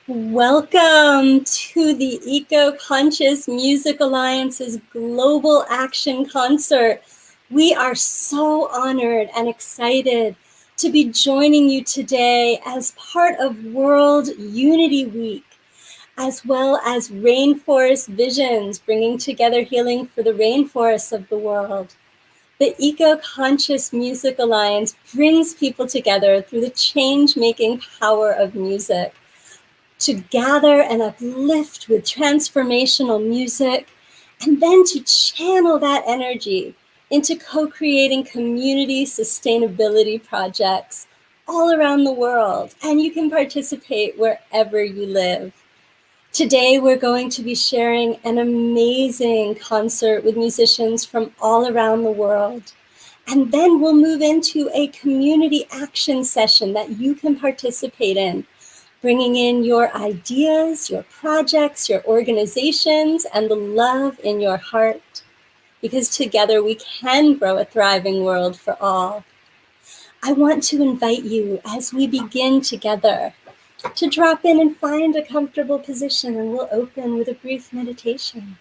Welcome to the Eco-Conscious Music Alliance's Global Action Concert. We are so honored and excited to be joining you today as part of World Unity Week, as well as Rainforest Visions, bringing together healing for the rainforests of the world. The Eco-Conscious Music Alliance brings people together through the change-making power of music, to gather and uplift with transformational music, and then to channel that energy into co-creating community sustainability projects all around the world. And you can participate wherever you live. Today, we're going to be sharing an amazing concert with musicians from all around the world. And then we'll move into a community action session that you can participate in, bringing in your ideas, your projects, your organizations, and the love in your heart, because together we can grow a thriving world for all. I want to invite you, as we begin together, to drop in and find a comfortable position, and we'll open with a brief meditation.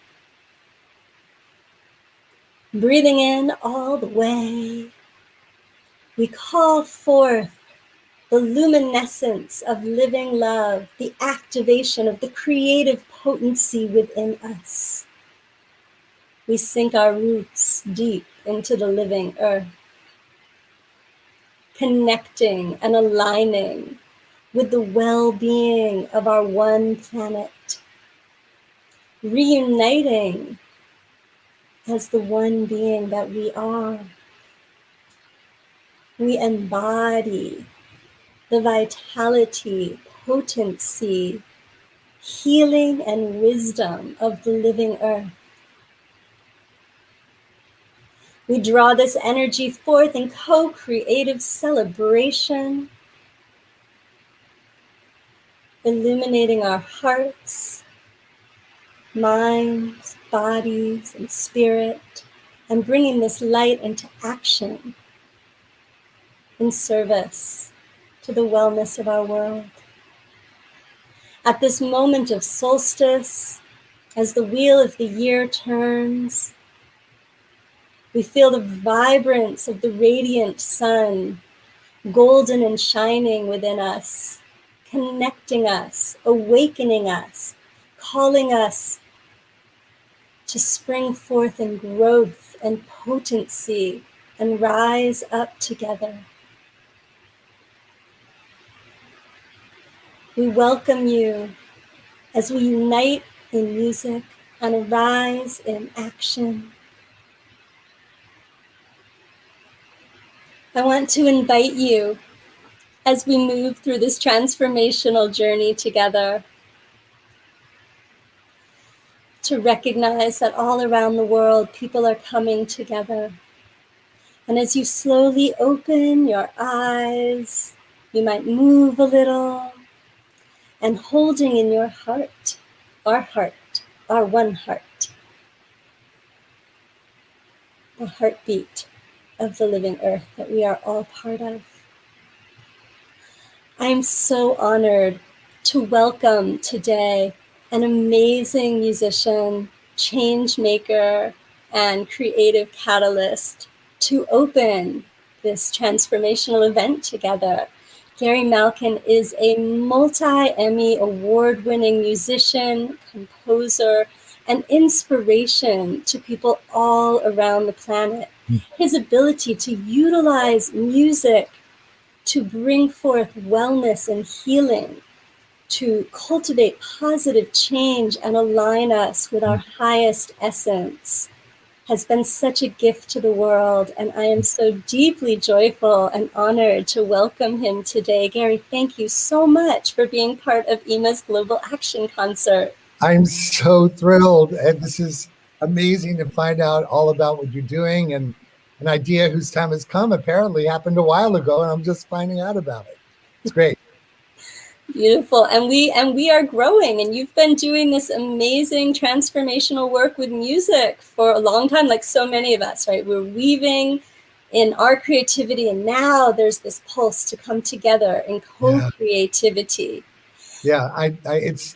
Breathing in all the way, we call forth the luminescence of living love, the activation of the creative potency within us. We sink our roots deep into the living earth, connecting and aligning with the well-being of our one planet, reuniting as the one being that we are. We embody the vitality, potency, healing, and wisdom of the living earth. We draw this energy forth in co-creative celebration, illuminating our hearts, minds, bodies, and spirit, and bringing this light into action in service to the wellness of our world. At this moment of solstice, as the wheel of the year turns, we feel the vibrance of the radiant sun, golden and shining within us, connecting us, awakening us, calling us to spring forth in growth and potency and rise up together. We welcome you as we unite in music and arise in action. I want to invite you, as we move through this transformational journey together, to recognize that all around the world, people are coming together. And as you slowly open your eyes, you might move a little, and holding in your heart, our one heart, the heartbeat of the living earth that we are all part of. I'm so honored to welcome today an amazing musician, change maker, and creative catalyst to open this transformational event together. Gary Malkin is a multi-Emmy award-winning musician, composer, and inspiration to people all around the planet. His ability to utilize music to bring forth wellness and healing, to cultivate positive change and align us with our highest essence, has been such a gift to the world, and I am so deeply joyful and honored to welcome him today. Gary, thank you so much for being part of EMA's Global Action Concert. I'm so thrilled, and this is amazing to find out all about what you're doing, and an idea whose time has come apparently happened a while ago, and I'm just finding out about it. It's great. Beautiful. And we are growing, and you've been doing this amazing transformational work with music for a long time, like so many of us, right? We're weaving in our creativity, and now there's this pulse to come together in co-creativity. Yeah, it's,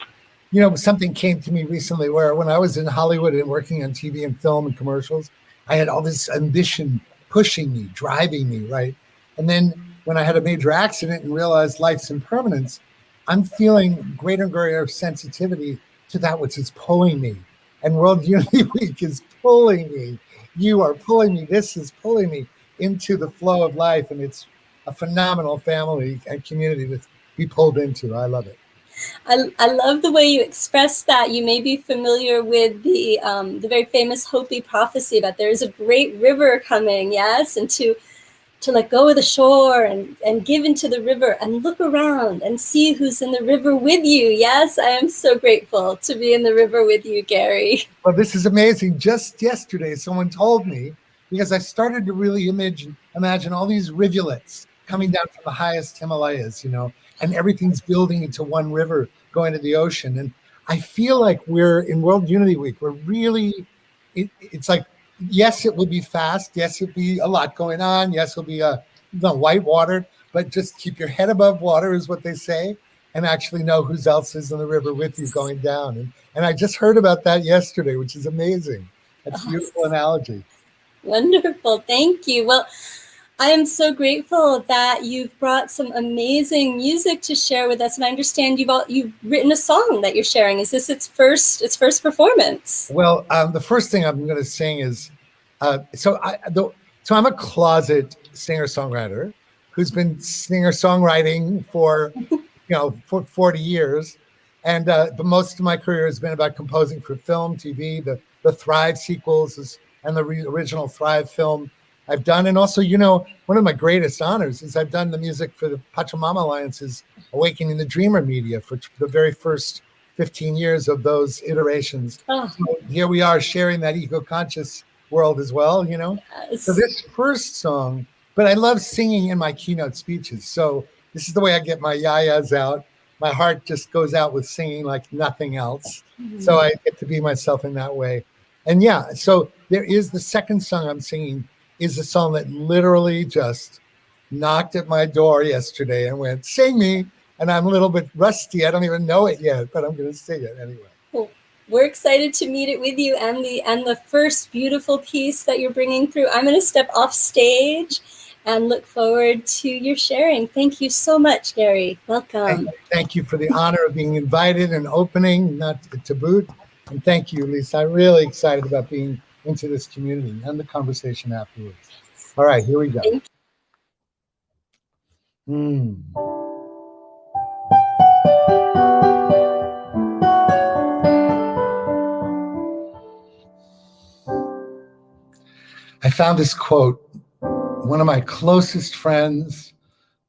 something came to me recently where when I was in Hollywood and working on TV and film and commercials, I had all this ambition pushing me, driving me, right? And then when I had a major accident and realized life's impermanence, I'm feeling greater and greater sensitivity to that which is pulling me. And World Unity Week is pulling me. You are pulling me. This is pulling me into the flow of life. And it's a phenomenal family and community to be pulled into. I love it. I love the way you express that. You may be familiar with the very famous Hopi prophecy about there's a great river coming, yes, and to let go of the shore and give into the river and look around and see who's in the river with you. Yes, I am so grateful to be in the river with you, Gary. Well, this is amazing. Just yesterday, someone told me, because I started to really imagine all these rivulets coming down from the highest Himalayas, and everything's building into one river going to the ocean. And I feel like we're in World Unity Week. We're really, it's like, yes, it will be fast. Yes, it'll be a lot going on. Yes, it'll be white watered, but just keep your head above water is what they say, and actually know who else is in the river with you going down. And I just heard about that yesterday, which is amazing. That's a beautiful analogy. Wonderful. Thank you. Well, I am so grateful that you've brought some amazing music to share with us, and I understand you've written a song that you're sharing. Is this its first performance? Well, the first thing I'm going to sing is so I'm a closet singer-songwriter who's been singer-songwriting for 40 years, and but most of my career has been about composing for film, TV, the Thrive sequels and the original Thrive film I've done. And also, one of my greatest honors is I've done the music for the Pachamama Alliance's Awakening the Dreamer media for the very first 15 years of those iterations. Oh. So here we are sharing that eco-conscious world as well, Yes. So this first song, but I love singing in my keynote speeches. So this is the way I get my yayas out. My heart just goes out with singing like nothing else. Mm-hmm. So I get to be myself in that way. And yeah, so there is the second song I'm singing is a song that literally just knocked at my door yesterday and went, sing me. And I'm a little bit rusty. I don't even know it yet, but I'm going to sing it anyway. Well, we're excited to meet it with you and the first beautiful piece that you're bringing through. I'm going to step off stage and look forward to your sharing. Thank you so much, Gary. Welcome. Thank you for the honor of being invited and opening, not to boot. And thank you, Lisa. I'm really excited about being into this community and the conversation afterwards. All right, here we go. I found this quote. One of my closest friends,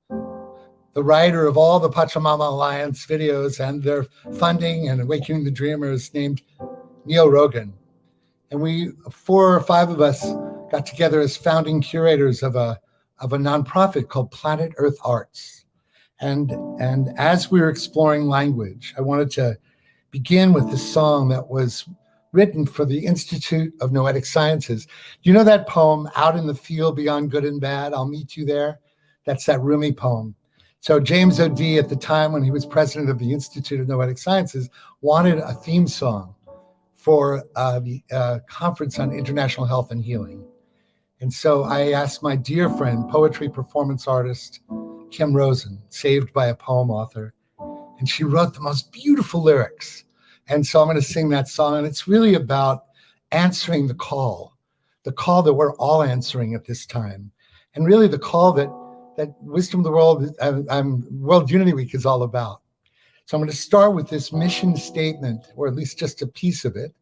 the writer of all the Pachamama Alliance videos and their funding and Awakening the Dreamers, named Neil Rogan. And we, 4 or 5 of us, got together as founding curators of a nonprofit called Planet Earth Arts. And as we were exploring language, I wanted to begin with this song that was written for the Institute of Noetic Sciences. Do you know that poem, Out in the Field Beyond Good and Bad, I'll Meet You There? That's that Rumi poem. So James O'D, at the time when he was president of the Institute of Noetic Sciences, wanted a theme song for the Conference on International Health and Healing. And so I asked my dear friend, poetry performance artist, Kim Rosen, saved by a poem author, and she wrote the most beautiful lyrics. And so I'm going to sing that song, and it's really about answering the call that we're all answering at this time, and really the call that Wisdom of the World, World Unity Week is all about. So I'm going to start with this mission statement, or at least just a piece of it,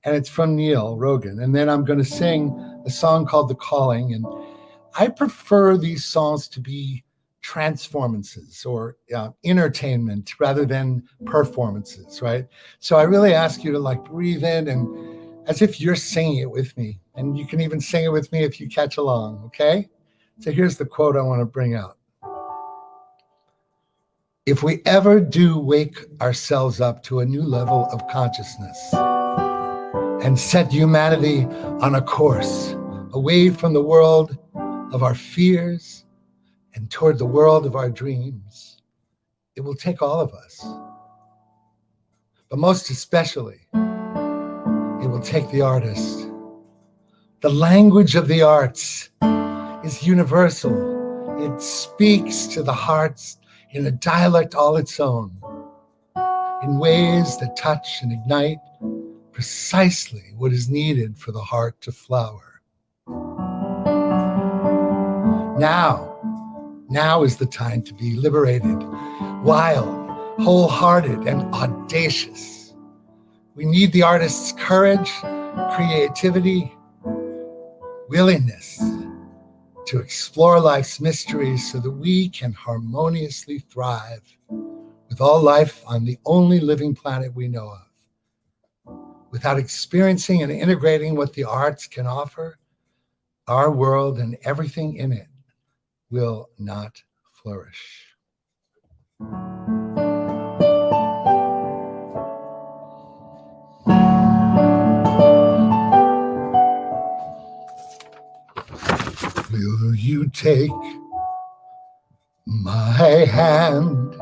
and it's from Neil Rogan. And then I'm going to sing a song called The Calling, and I prefer these songs to be transformances or entertainment rather than performances, right? So I really ask you to breathe in and as if you're singing it with me, and you can even sing it with me if you catch along, okay? So here's the quote I want to bring out. If we ever do wake ourselves up to a new level of consciousness and set humanity on a course away from the world of our fears and toward the world of our dreams, it will take all of us. but most especially, it will take the artist. The language of the arts is universal. It speaks to the hearts in a dialect all its own, in ways that touch and ignite precisely what is needed for the heart to flower. Now is the time to be liberated, wild, wholehearted, and audacious. We need the artist's courage, creativity, willingness to explore life's mysteries so that we can harmoniously thrive with all life on the only living planet we know of. Without experiencing and integrating what the arts can offer, our world and everything in it will not flourish. Will you take my hand,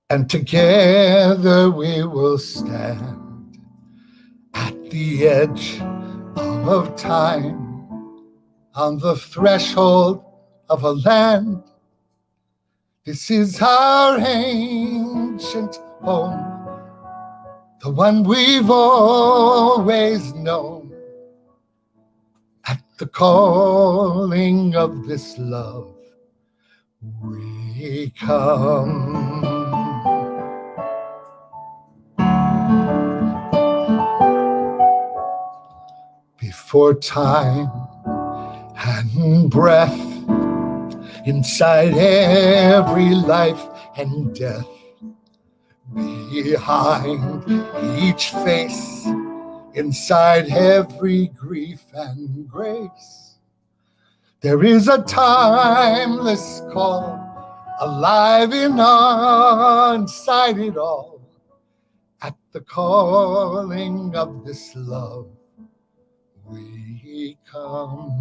and together we will stand at the edge of time, on the threshold of a land. This is our ancient home, the one we've always known. At the calling of this love, we come. Before time and breath, inside every life and death, behind each face, inside every grief and grace, there is a timeless call, alive inside it all. At the calling of this love, we come.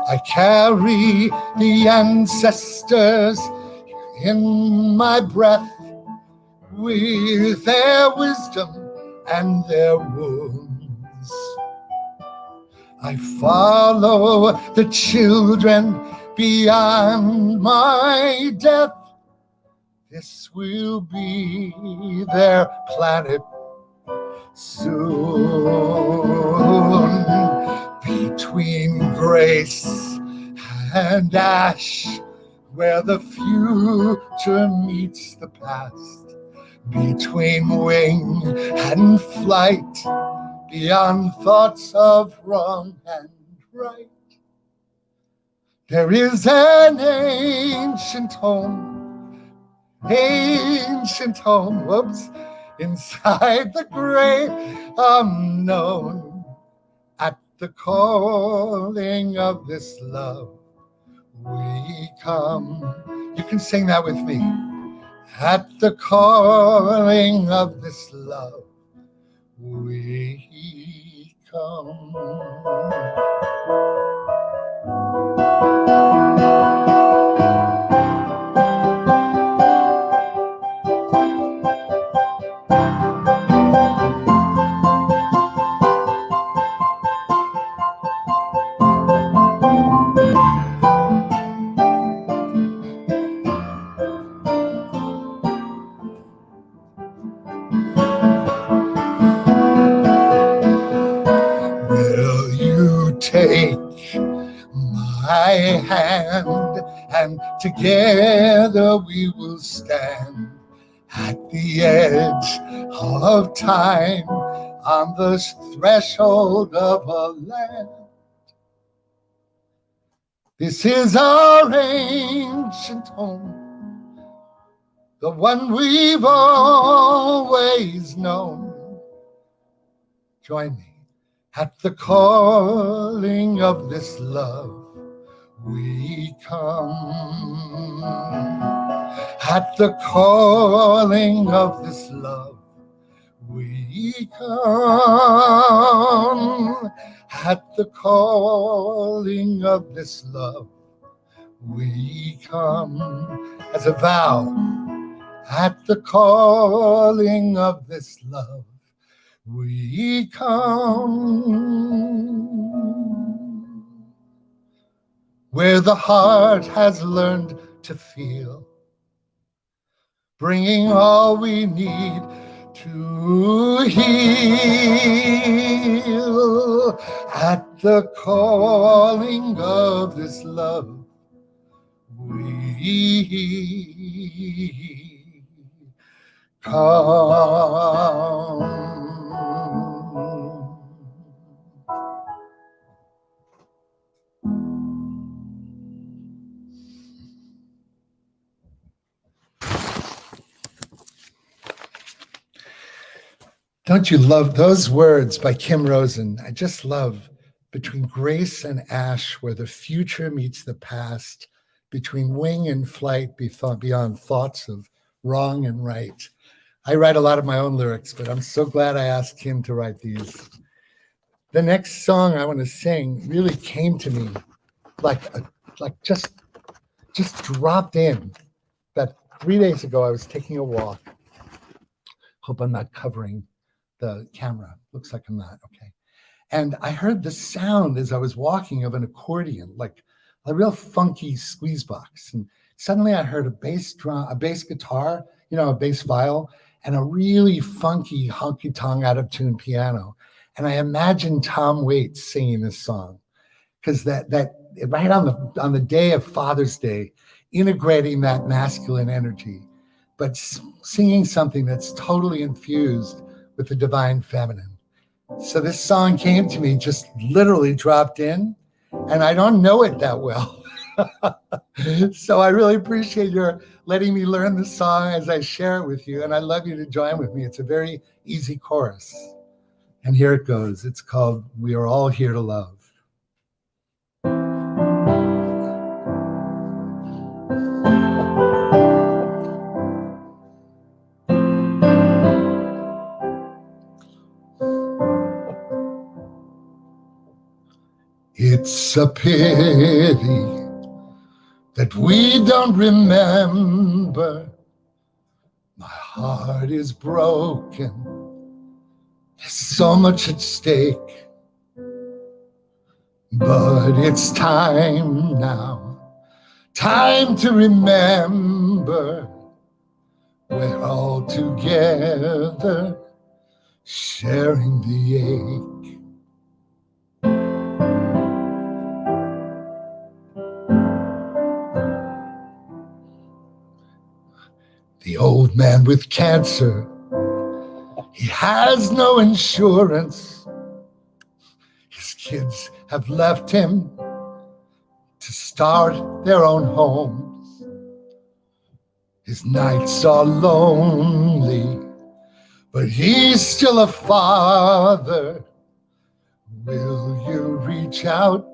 I carry the ancestors in my breath, with their wisdom and their wounds. I follow the children beyond my death. This will be their planet soon. Between grace and ash, where the future meets the past, between wing and flight, beyond thoughts of wrong and right, there is an ancient home, inside the great unknown. At the calling of this love, we come. You can sing that with me. At the calling of this love, we come. Will you take my hand, and together we will stand at the edge of time, on the threshold of a land. This is our ancient home, the one we've always known. Join me. At the calling of this love, we come. At the calling of this love, we come. At the calling of this love, we come as a vow at the calling of this love. We come where the heart has learned to feel, bringing all we need to heal. At the calling of this love, we come. Don't you love those words by Kim Rosen? I just love between grace and ash, where the future meets the past, between wing and flight, beyond thoughts of wrong and right. I write a lot of my own lyrics, but I'm so glad I asked him to write these. The next song I want to sing really came to me like just dropped in. About 3 days ago, I was taking a walk. Hope I'm not covering the camera. Looks like I'm not. Okay. And I heard the sound as I was walking of an accordion, like a real funky squeeze box. And suddenly I heard a bass drum, a bass guitar, a bass viol, and a really funky honky-tonk out-of-tune piano. And I imagined Tom Waits singing this song, because that right on the day of Father's Day, integrating that masculine energy, but singing something that's totally infused with the divine feminine. So this song came to me, just literally dropped in, and I don't know it that well. So I really appreciate your letting me learn the song as I share it with you, and I'd love you to join with me. It's a very easy chorus. And here it goes. It's called We Are All Here to Love. It's a pity that we don't remember. My heart is broken. There's so much at stake. But it's time now, time to remember. We're all together, sharing the ache. The old man with cancer, he has no insurance. His kids have left him to start their own homes. His nights are lonely, but he's still a father. Will you reach out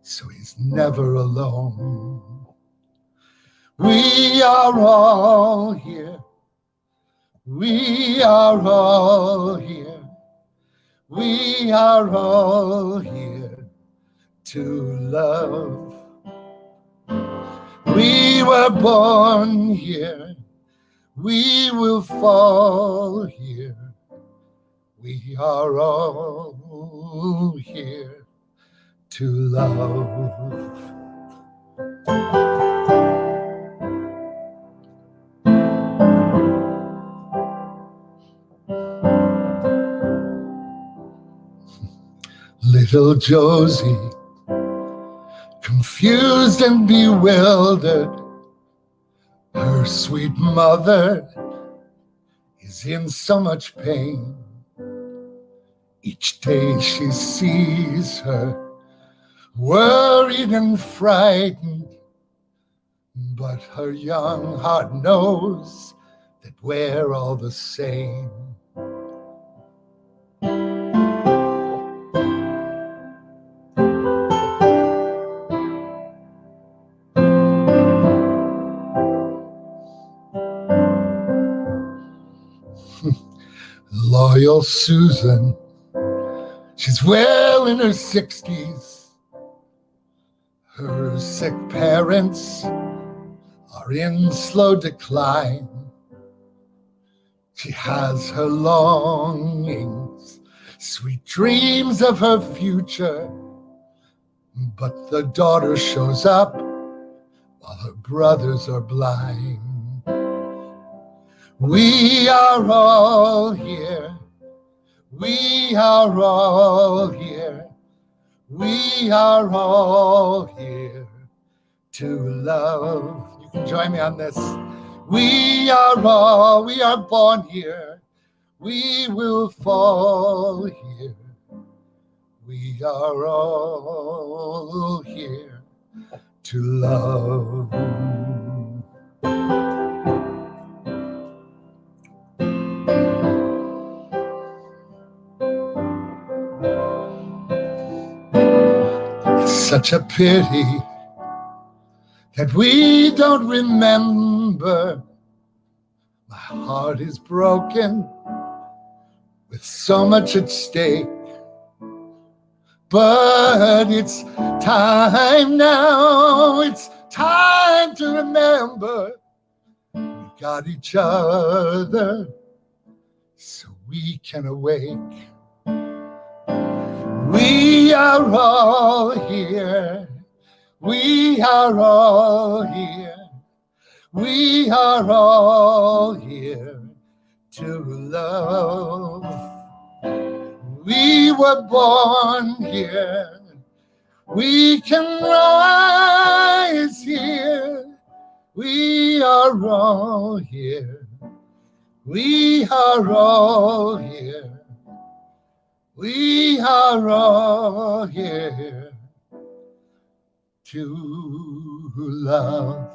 so he's never alone? We are all here. We are all here. We are all here to love. We were born here. We will fall here. We are all here to love. Little Josie, confused and bewildered, her sweet mother is in so much pain. Each day she sees her worried and frightened, but her young heart knows that we're all the same. Loyal Susan, she's well in her 60s. Her sick parents are in slow decline. She has her longings, sweet dreams of her future, but the daughter shows up while her brothers are blind. We are all here. We are all here. We are all here to love. You can join me on this. We are born here. We will fall here. We are all here to love. It's such a pity that we don't remember. My heart is broken with so much at stake. But it's time now, it's time to remember. We got each other so we can awake. We are all here. We are all here. We are all here to love. We were born here. We can rise here. We are all here. We are all here. We are all here to love.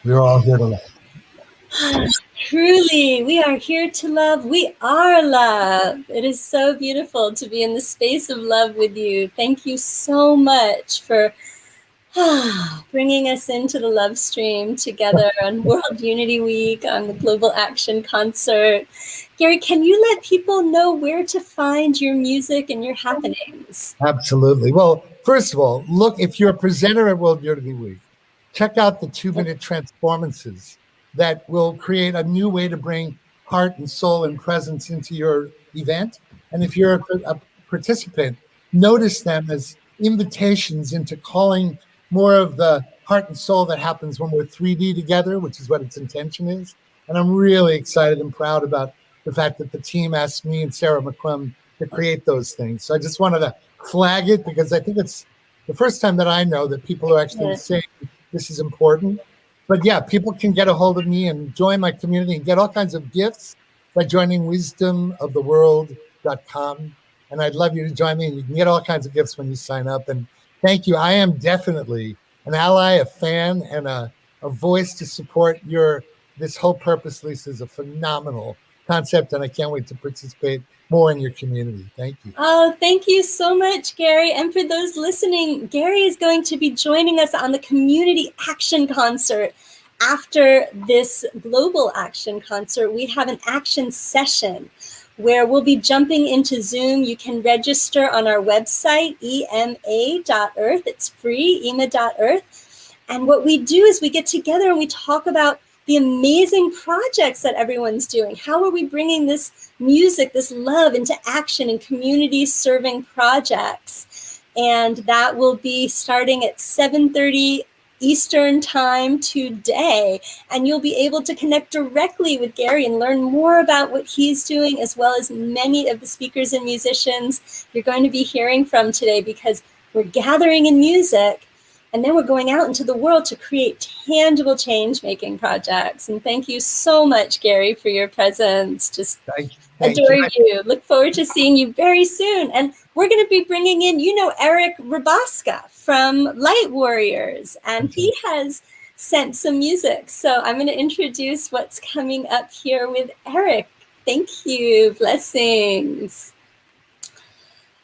We're all here to love. Truly, we are here to love. We are love. It is so beautiful to be in the space of love with you. Thank you so much for bringing us into the love stream together on World Unity Week, on the Global Action Concert. Gary, can you let people know where to find your music and your happenings? Absolutely. Well, first of all, look, if you're a presenter at World Unity Week, check out the 2-minute transformances that will create a new way to bring heart and soul and presence into your event. And if you're a participant, notice them as invitations into calling more of the heart and soul that happens when we're 3D together, which is what its intention is. And I'm really excited and proud about the fact that the team asked me and Sarah McCrum to create those things. So I just wanted to flag it because I think it's the first time that I know that people are actually saying this is important. But yeah, people can get a hold of me and join my community and get all kinds of gifts by joining wisdomoftheworld.com. And I'd love you to join me. And you can get all kinds of gifts when you sign up. And thank you. I am definitely an ally, a fan, and a voice to support this whole purpose. Lisa is a phenomenal concept, and I can't wait to participate more in your community. Thank you. Oh, thank you so much, Gary. And for those listening, Gary is going to be joining us on the Community Action Concert. After this Global Action Concert, we have an action session where we'll be jumping into Zoom. You can register on our website, ema.earth. It's free, ema.earth. And what we do is we get together and we talk about the amazing projects that everyone's doing. How are we bringing this music, this love into action in community serving projects? And that will be starting at 7:30 Eastern time today. And you'll be able to connect directly with Gary and learn more about what he's doing, as well as many of the speakers and musicians you're going to be hearing from today, because we're gathering in music. And then we're going out into the world to create tangible change-making projects. And thank you so much, Gary, for your presence. Just adore you. Look forward to seeing you very soon. And we're going to be bringing in, Eric Rabaska from Light Warriors. And he has sent some music. So I'm going to introduce what's coming up here with Eric. Thank you. Blessings.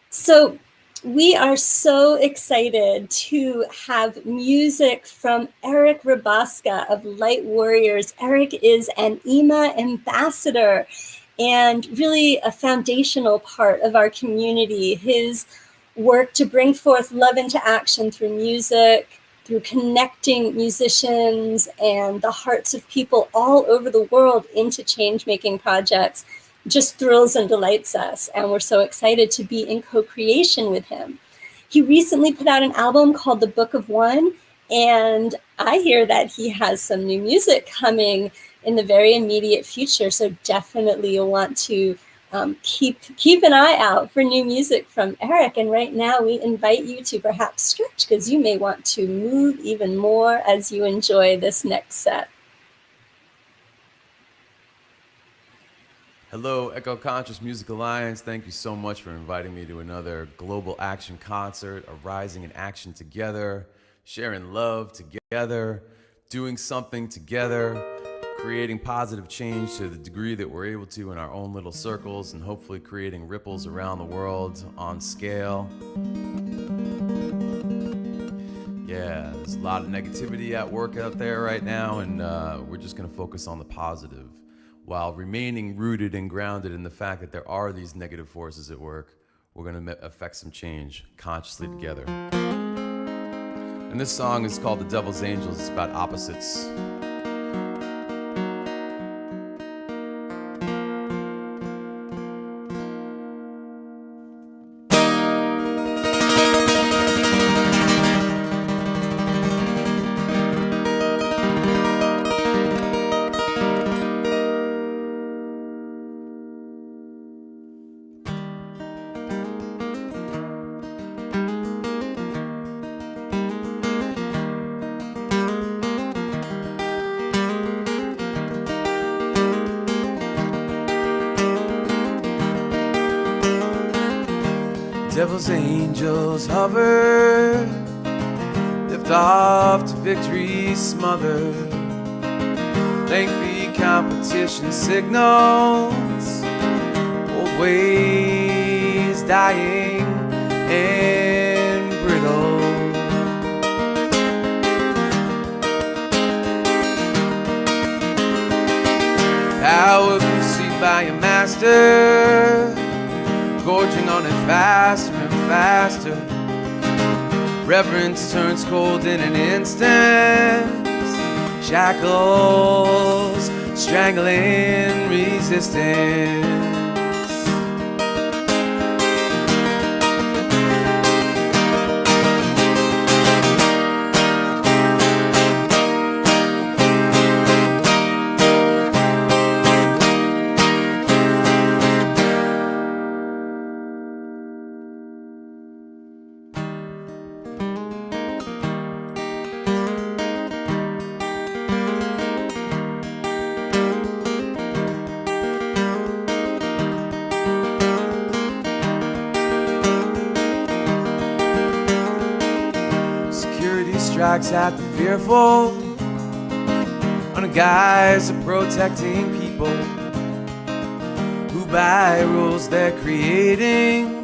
So We are so excited to have music from Eric Rabaska of Light Warriors. Eric is an EMA ambassador and really a foundational part of our community. His work to bring forth love into action through music, through connecting musicians and the hearts of people all over the world into change-making projects just thrills and delights us. And we're so excited to be in co-creation with him. He recently put out an album called The Book of One, and I hear that he has some new music coming in the very immediate future. So definitely you'll want to keep an eye out for new music from Eric. And right now we invite you to perhaps stretch, because you may want to move even more as you enjoy this next set. Hello, Echo Conscious Music Alliance. Thank you so much for inviting me to another global action concert, a rising in action together, sharing love together, doing something together, creating positive change to the degree that we're able to in our own little circles, and hopefully creating ripples around the world on scale. Yeah, there's a lot of negativity at work out there right now, and we're just gonna focus on the positive, while remaining rooted and grounded in the fact that there are these negative forces at work. We're gonna affect some change consciously together. And this song is called The Devil's Angels. It's about opposites. Devil's angels hover, lift off to victory's smother. Lengthy competition signals, old ways dying and brittle. Power conceived by a master, gorging on it faster and faster. Reverence turns cold in an instant. Shackles strangling resistance. Strikes at the fearful on a guise of protecting people who by rules they're creating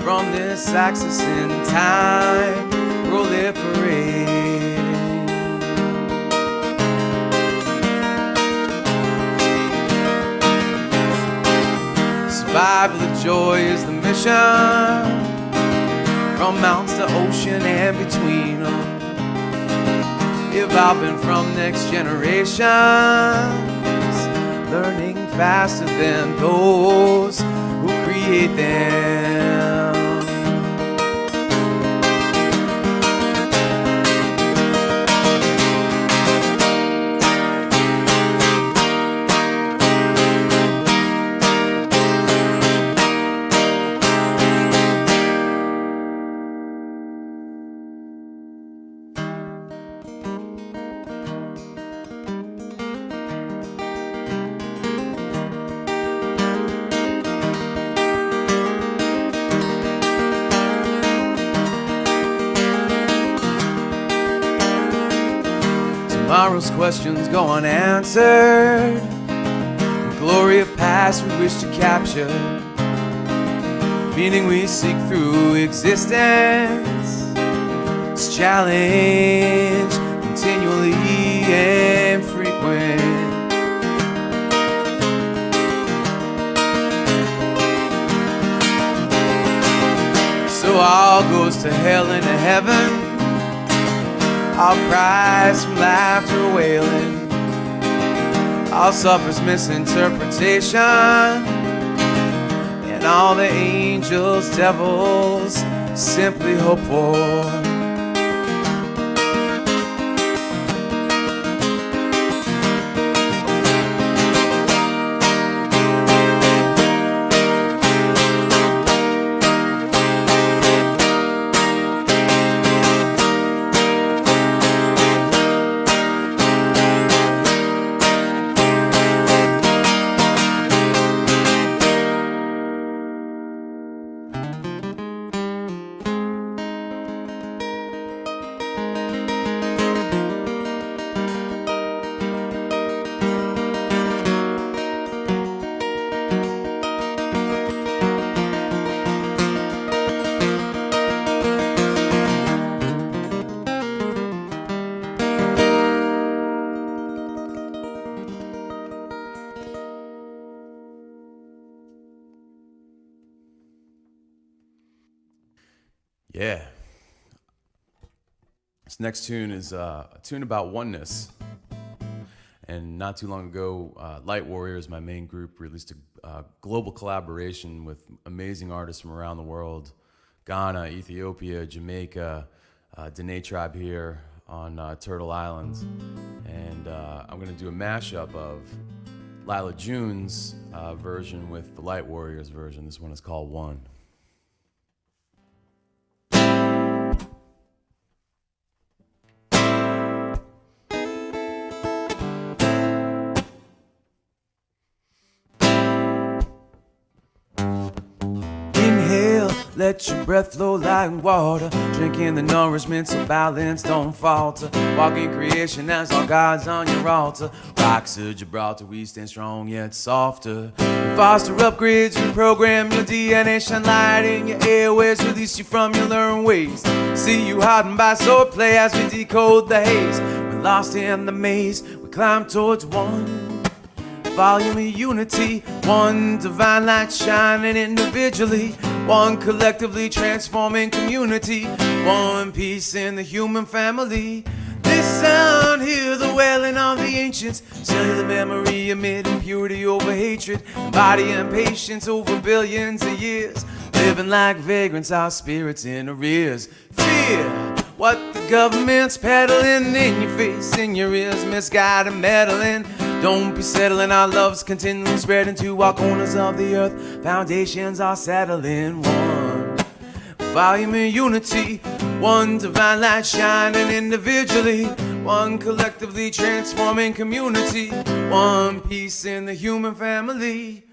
from this axis in time proliferating. Survival of joy is the mission, from mountains to ocean and between them, evolving from next generations, learning faster than those who create them. Tomorrow's questions go unanswered. The glory of past we wish to capture. meaning we seek through existence. It's challenge continually and frequent. So all goes to hell and to heaven, all cries from laughter wailing, all suffers misinterpretation, and all the angels, devils simply hope for. Yeah. This next tune is a tune about oneness. And not too long ago, Light Warriors, my main group, released a global collaboration with amazing artists from around the world. Ghana, Ethiopia, Jamaica, Dene Tribe here on Turtle Islands. And I'm going to do a mashup of Lila June's version with the Light Warriors version. This one is called One. Let your breath flow like water, drinking the nourishment so balance don't falter. Walk in creation as all God's on your altar. Rocks of Gibraltar, we stand strong yet softer. Foster upgrades, reprogram your DNA, shine light in your airways, release you from your learned ways. See you hardened by sword play as we decode the haze. We're lost in the maze, we climb towards one. Volume of unity, one divine light shining individually, one collectively transforming community, one piece in the human family. This sound, hear the wailing of the ancients, cellular memory amid impurity over hatred, body and patience over billions of years, living like vagrants, our spirits in arrears. Fear what the government's peddling in your face, in your ears, misguided meddling. Don't be settling, our love's continually spreading to all corners of the earth. Foundations are settling. One volume of unity, one divine light shining individually, one collectively transforming community, one piece in the human family.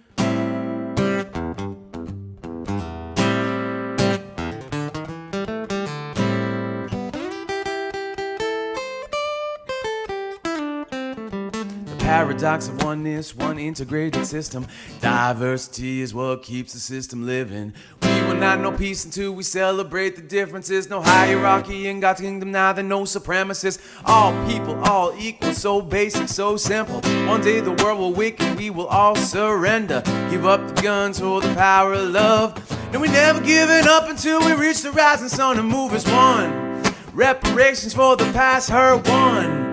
Paradox of oneness, one integrated system. Diversity is what keeps the system living. We will not know peace until we celebrate the differences. No hierarchy in God's kingdom, neither no supremacists. All people, all equal, so basic, so simple. One day the world will wake and we will all surrender. Give up the guns for the power of love. And we never giving up until we reach the rising sun and move as one. Reparations for the past, her one.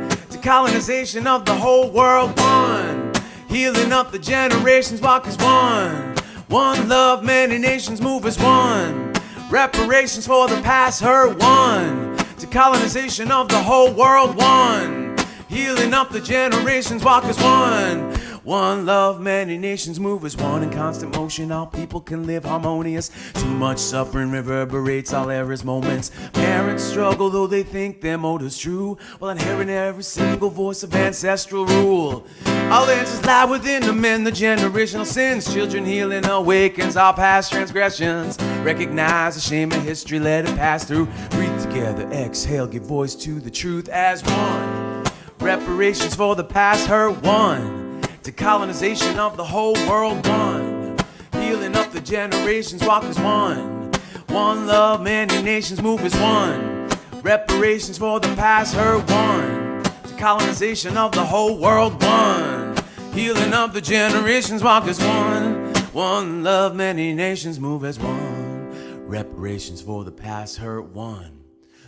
Colonization of the whole world, one. Healing up the generations, walk as one. One love, many nations move as one. Reparations for the past, her one. To colonization of the whole world, one. Healing up the generations, walk as one. One love, many nations move as one. In constant motion, all people can live harmonious. Too much suffering reverberates all errors moments. Parents struggle though they think their motives true, while inheriting every single voice of ancestral rule. All answers lie within them and the generational sins. Children healing awakens all past transgressions. Recognize the shame of history, let it pass through. Breathe together, exhale, give voice to the truth as one. Reparations for the past, her one. To colonization of the whole world, one. Healing up the generations, walk as one. One love, many nations move as one. Reparations for the past, hurt one. Decolonization of the whole world, one. Healing up the generations, walk as one. One love, many nations move as one. Reparations for the past, hurt one.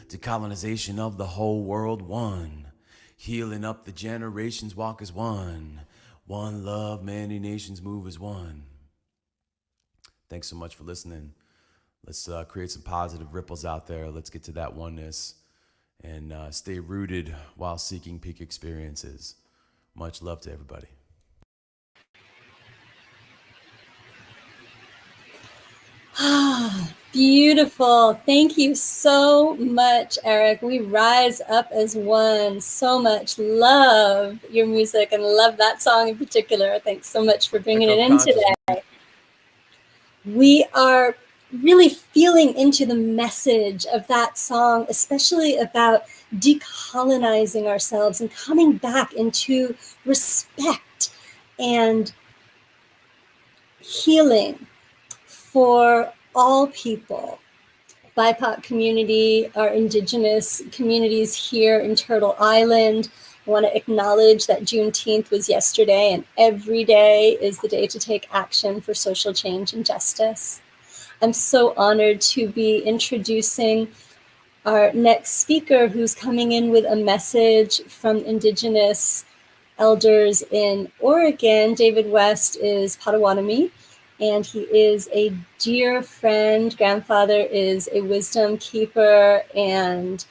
Decolonization of the whole world, one. Healing up the generations, walk as one. One love, many nations move as one. Thanks so much for listening. Let's create some positive ripples out there. Let's get to that oneness and stay rooted while seeking peak experiences. Much love to everybody. Beautiful. Thank you so much, Eric. We rise up as one. So much love your music and love that song in particular. Thanks so much for bringing it in today. We are really feeling into the message of that song, especially about decolonizing ourselves and coming back into respect and healing for all people. BIPOC community, our indigenous communities here in Turtle Island. I want to acknowledge that Juneteenth was yesterday, and every day is the day to take action for social change and justice. I'm so honored to be introducing our next speaker, who's coming in with a message from indigenous elders in Oregon. David West is Potawatomi, and he is a dear friend. Grandfather is a wisdom keeper and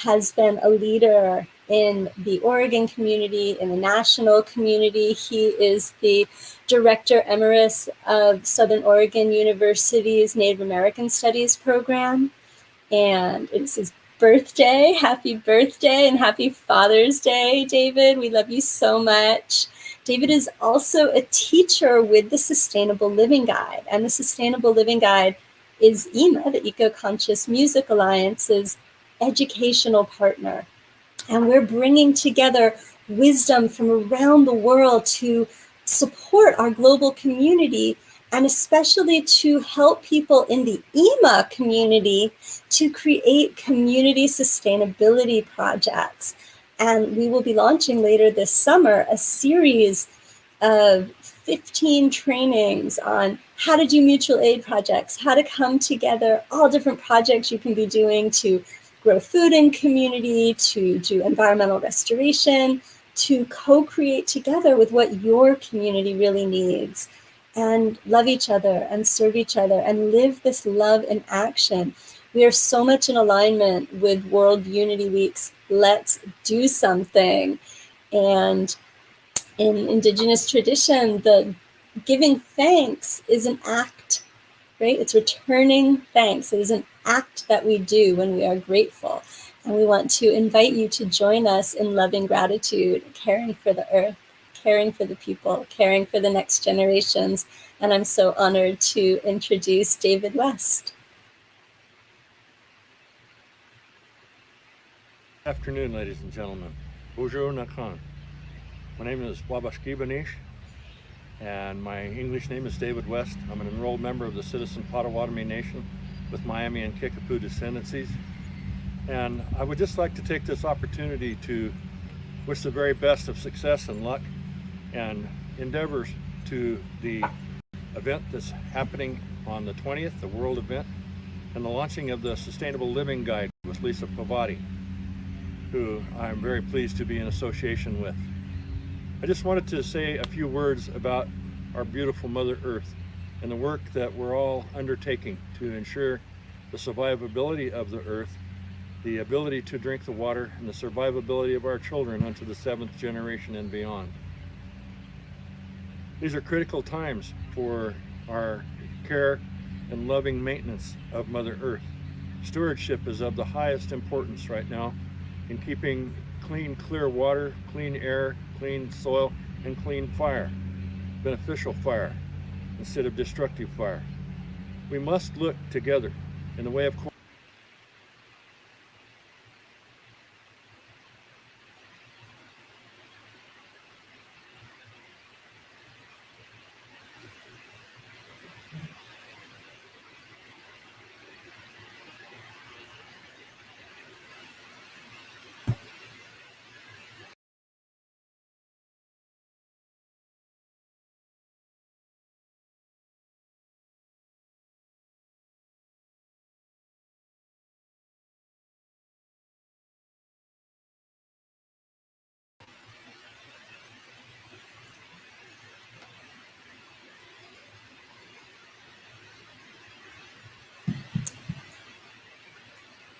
has been a leader in the Oregon community, in the national community. He is the Director Emeritus of Southern Oregon University's Native American Studies program. And it's his birthday. Happy birthday and happy Father's Day, David. We love you so much. David is also a teacher with the Sustainable Living Guide. And the Sustainable Living Guide is EMA, the Eco-Conscious Music Alliance's educational partner. And we're bringing together wisdom from around the world to support our global community, and especially to help people in the EMA community to create community sustainability projects. And we will be launching later this summer a series of 15 trainings on how to do mutual aid projects, how to come together, all different projects you can be doing to grow food in community, to do environmental restoration, to co-create together with what your community really needs, and love each other and serve each other and live this love in action. We are so much in alignment with World Unity Week's Let's Do Something. And in Indigenous tradition, the giving thanks is an act, right? It's returning thanks. It is an act that we do when we are grateful. And we want to invite you to join us in loving gratitude, caring for the earth, caring for the people, caring for the next generations. And I'm so honored to introduce David West. Good afternoon, ladies and gentlemen. Bonjour Nakan. My name is Wabashki Banish, and my English name is David West. I'm an enrolled member of the Citizen Potawatomi Nation with Miami and Kickapoo descendancies. And I would just like to take this opportunity to wish the very best of success and luck and endeavors to the event that's happening on the 20th, the World event, and the launching of the Sustainable Living Guide with Lisa Pavati, who I'm very pleased to be in association with. I just wanted to say a few words about our beautiful Mother Earth and the work that we're all undertaking to ensure the survivability of the Earth, the ability to drink the water, and the survivability of our children unto the 7th generation and beyond. These are critical times for our care and loving maintenance of Mother Earth. Stewardship is of the highest importance right now in keeping clean, clear water, clean air, clean soil, and clean fire, beneficial fire instead of destructive fire. We must look together in the way of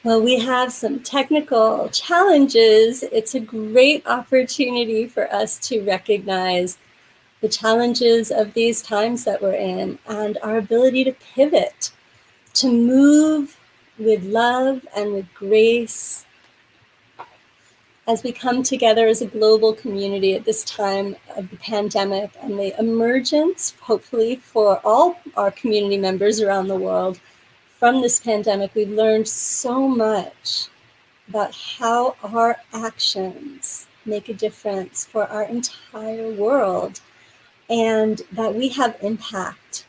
Well, we have some technical challenges. It's a great opportunity for us to recognize the challenges of these times that we're in and our ability to pivot, to move with love and with grace as we come together as a global community at this time of the pandemic and the emergence, hopefully, for all our community members around the world from this pandemic. We've learned so much about how our actions make a difference for our entire world, and that we have impact.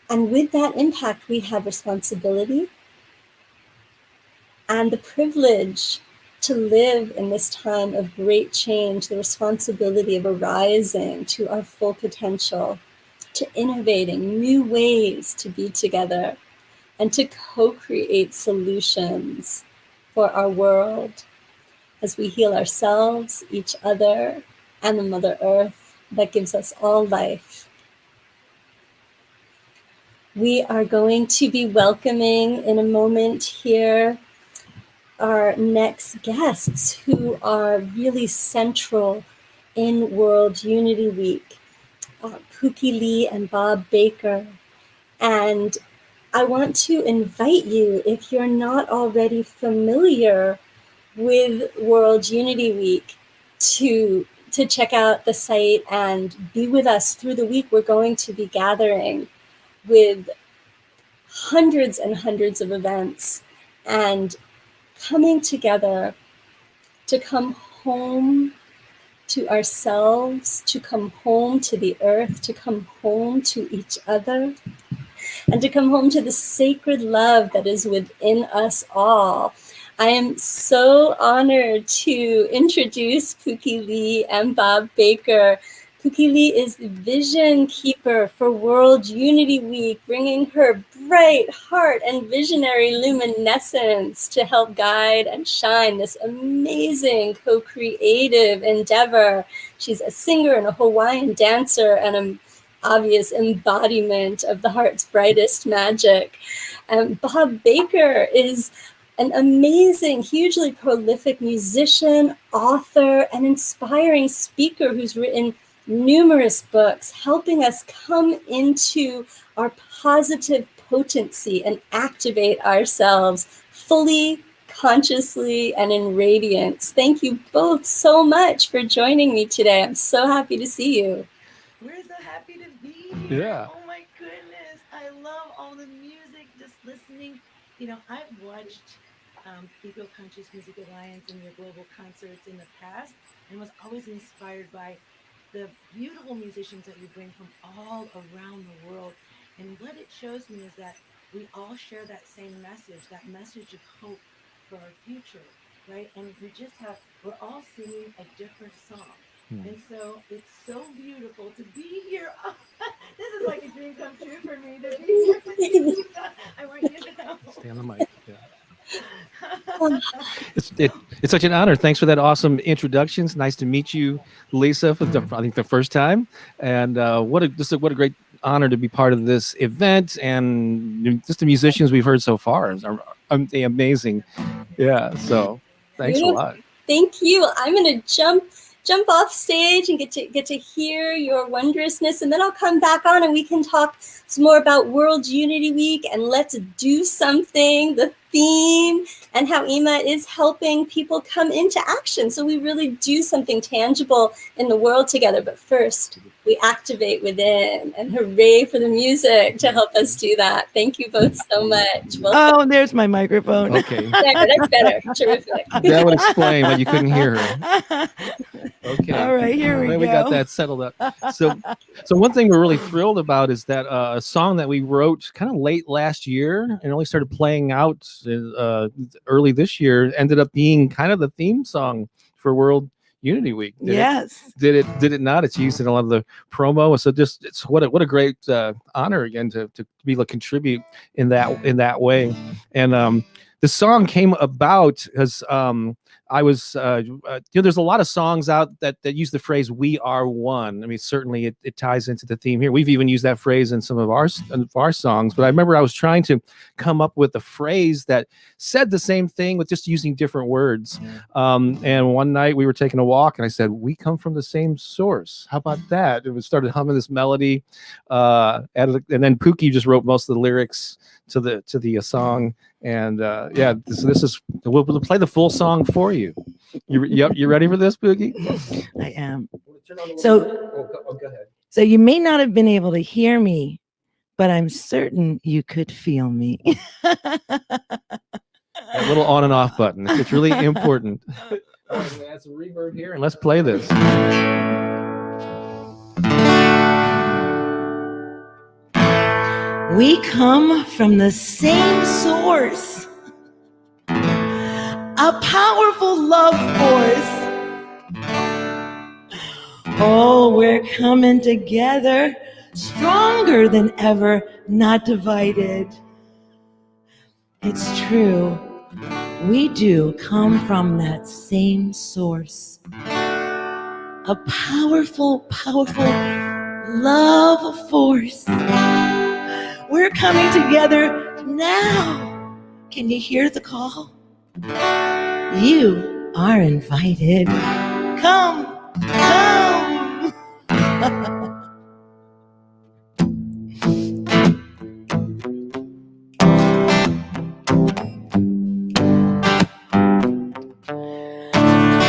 And with that impact, we have responsibility and the privilege to live in this time of great change, the responsibility of arising to our full potential, to innovating new ways to be together, and to co-create solutions for our world as we heal ourselves, each other, and the Mother Earth that gives us all life. We are going to be welcoming in a moment here our next guests who are really central in World Unity Week, Pooki Lee and Bob Baker. And I want to invite you, if you're not already familiar with World Unity Week, to check out the site and be with us through the week. We're going to be gathering with hundreds and hundreds of events and coming together to come home to ourselves, to come home to the earth, to come home to each other, and to come home to the sacred love that is within us all. I am so honored to introduce Pooki Lee and Bob Baker. Pooki Lee is the vision keeper for World Unity Week, bringing her bright heart and visionary luminescence to help guide and shine this amazing co-creative endeavor. She's a singer and a Hawaiian dancer and an obvious embodiment of the heart's brightest magic. Bob Baker is an amazing, hugely prolific musician, author, and inspiring speaker who's written numerous books, helping us come into our positive potency and activate ourselves fully, consciously, and in radiance. Thank you both so much for joining me today. I'm so happy to see you. We're so happy to be here. Yeah. Oh my goodness. I love all the music, just listening. You know, I've watched Eco Conscious Music Alliance and your global concerts in the past and was always inspired by the beautiful musicians that you bring from all around the world. And what it shows me is that we all share that same message, that message of hope for our future, right? And we're all singing a different song. And so it's so beautiful to be here. Oh, this is like a dream come true for me to be here with you. I want you to know. Stay on the mic. Yeah. It's such an honor. Thanks for that awesome introduction. It's nice to meet you, Lisa, for I think the first time. And what a great honor to be part of this event. And just the musicians we've heard so far are amazing. Yeah. So thanks a lot. Thank you. I'm going to jump off stage and get to hear your wondrousness, and then I'll come back on and we can talk some more about World Unity Week and let's do something, the theme, and how Ima is helping people come into action so we really do something tangible in the world together. But first, we activate within, and hooray for the music to help us do that. Thank you both so much. Welcome. Oh, there's my microphone. Okay. That's better. Terrific. That would explain why you couldn't hear her. Okay. All right, here we go. We got that settled up. So one thing we're really thrilled about is that a song that we wrote kind of late last year and only started playing out early this year ended up being kind of the theme song for World Unity Week. Did it not? It's used in a lot of the promo. So it's what a great honor again to be able to contribute in that way. And the song came about because I was, there's a lot of songs out that use the phrase "we are one." I mean, certainly it ties into the theme here. We've even used that phrase in some of our songs. But I remember I was trying to come up with a phrase that said the same thing with just using different words. And one night we were taking a walk, and I said, "We come from the same source. How about that?" And we started humming this melody, and then Pooki just wrote most of the lyrics to the song. And yeah, this is we'll play the full song for you. You ready for this, Pooki? I am. So, go ahead. So you may not have been able to hear me, but I'm certain you could feel me. That little on and off button. It's really important. I'm going to add some reverb here, and let's play this. We come from the same source, a powerful love force. Oh, we're coming together, stronger than ever, not divided. It's true, we do come from that same source, a powerful, powerful love force. We're coming together now. Can you hear the call? You are invited. Come, come.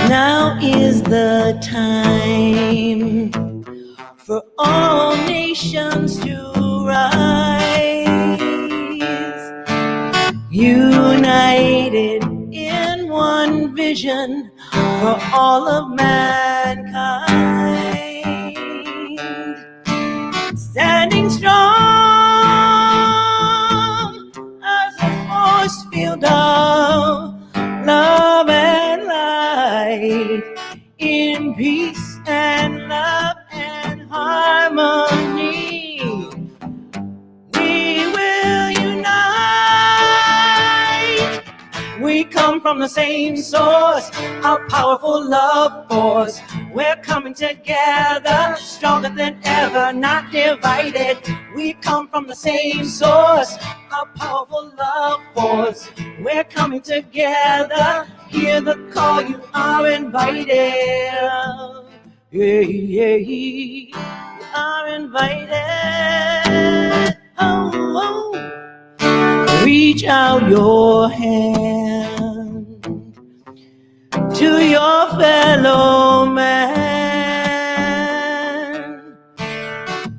Now is the time for all nations to rise, united in one vision for all of mankind, standing strong as a force field of love and light, in peace and love and harmony. We will unite. We come from the same source, a powerful love force. We're coming together, stronger than ever, not divided. We come from the same source, a powerful love force. We're coming together, hear the call, you are invited. Yeah, yeah, you are invited. Oh, oh. Reach out your hand to your fellow man.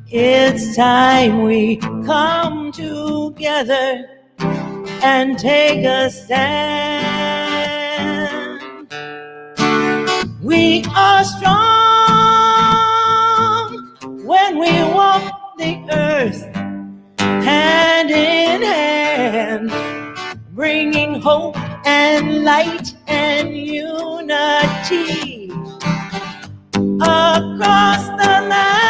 It's time we come together and take a stand. We are strong when we walk the earth hand in hand, bringing hope and light and unity across the land.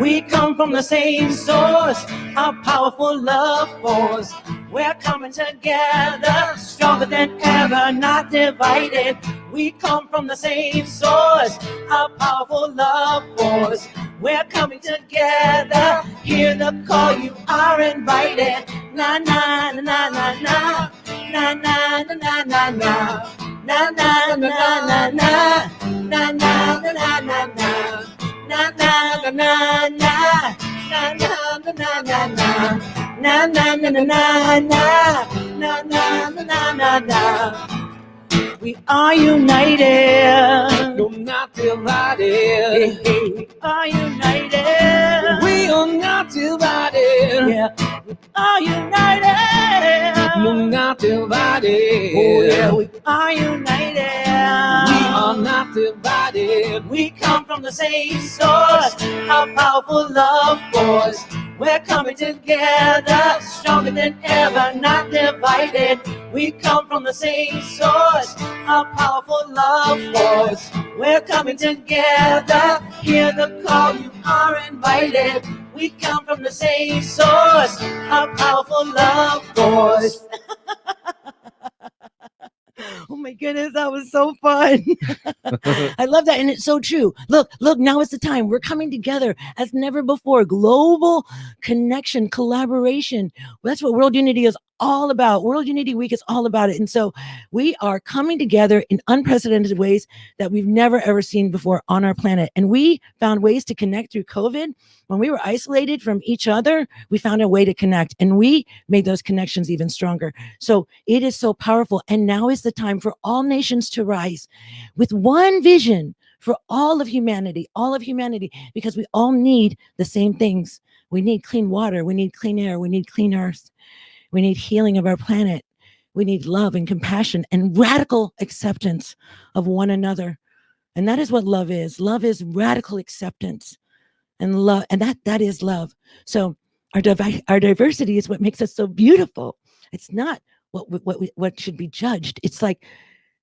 We come from the same source, a powerful love force. We're coming together, stronger than ever, not divided. We come from the same source, a powerful love force. We're coming together, hear the call, you are invited. Na na na na na na, na na na na na na, na na na na na na, na na na na na na, na na na na na, na na na na na na, na na na na na na, na na na na na. We are united, No, not divided. hey, hey, we are united. We are not divided. Yeah, we are united. No, not divided. Oh yeah, we are united. We are not divided. We come from the same source, a powerful love force. We're coming together, stronger than ever, not divided. We come from the same source, a powerful love force. We're coming together, hear the call, you are invited. We come from the same source, a powerful love force. my goodness, that was so fun. I love that. And it's so true. Look, now is the time. We're coming together as never before. Global connection, collaboration. That's what World Unity is all about. World Unity Week is all about it. And so we are coming together in unprecedented ways that we've never, ever seen before on our planet. And we found ways to connect through COVID. When we were isolated from each other, we found a way to connect, and we made those connections even stronger. So it is so powerful. And now is the time for all nations to rise with one vision for all of humanity, because we all need the same things. We need clean water. We need clean air. We need clean earth. We need healing of our planet. We need love and compassion and radical acceptance of one another. And that is what love is. Love is radical acceptance and love. And that is love. So our diversity is what makes us so beautiful. It's not what should be judged. It's like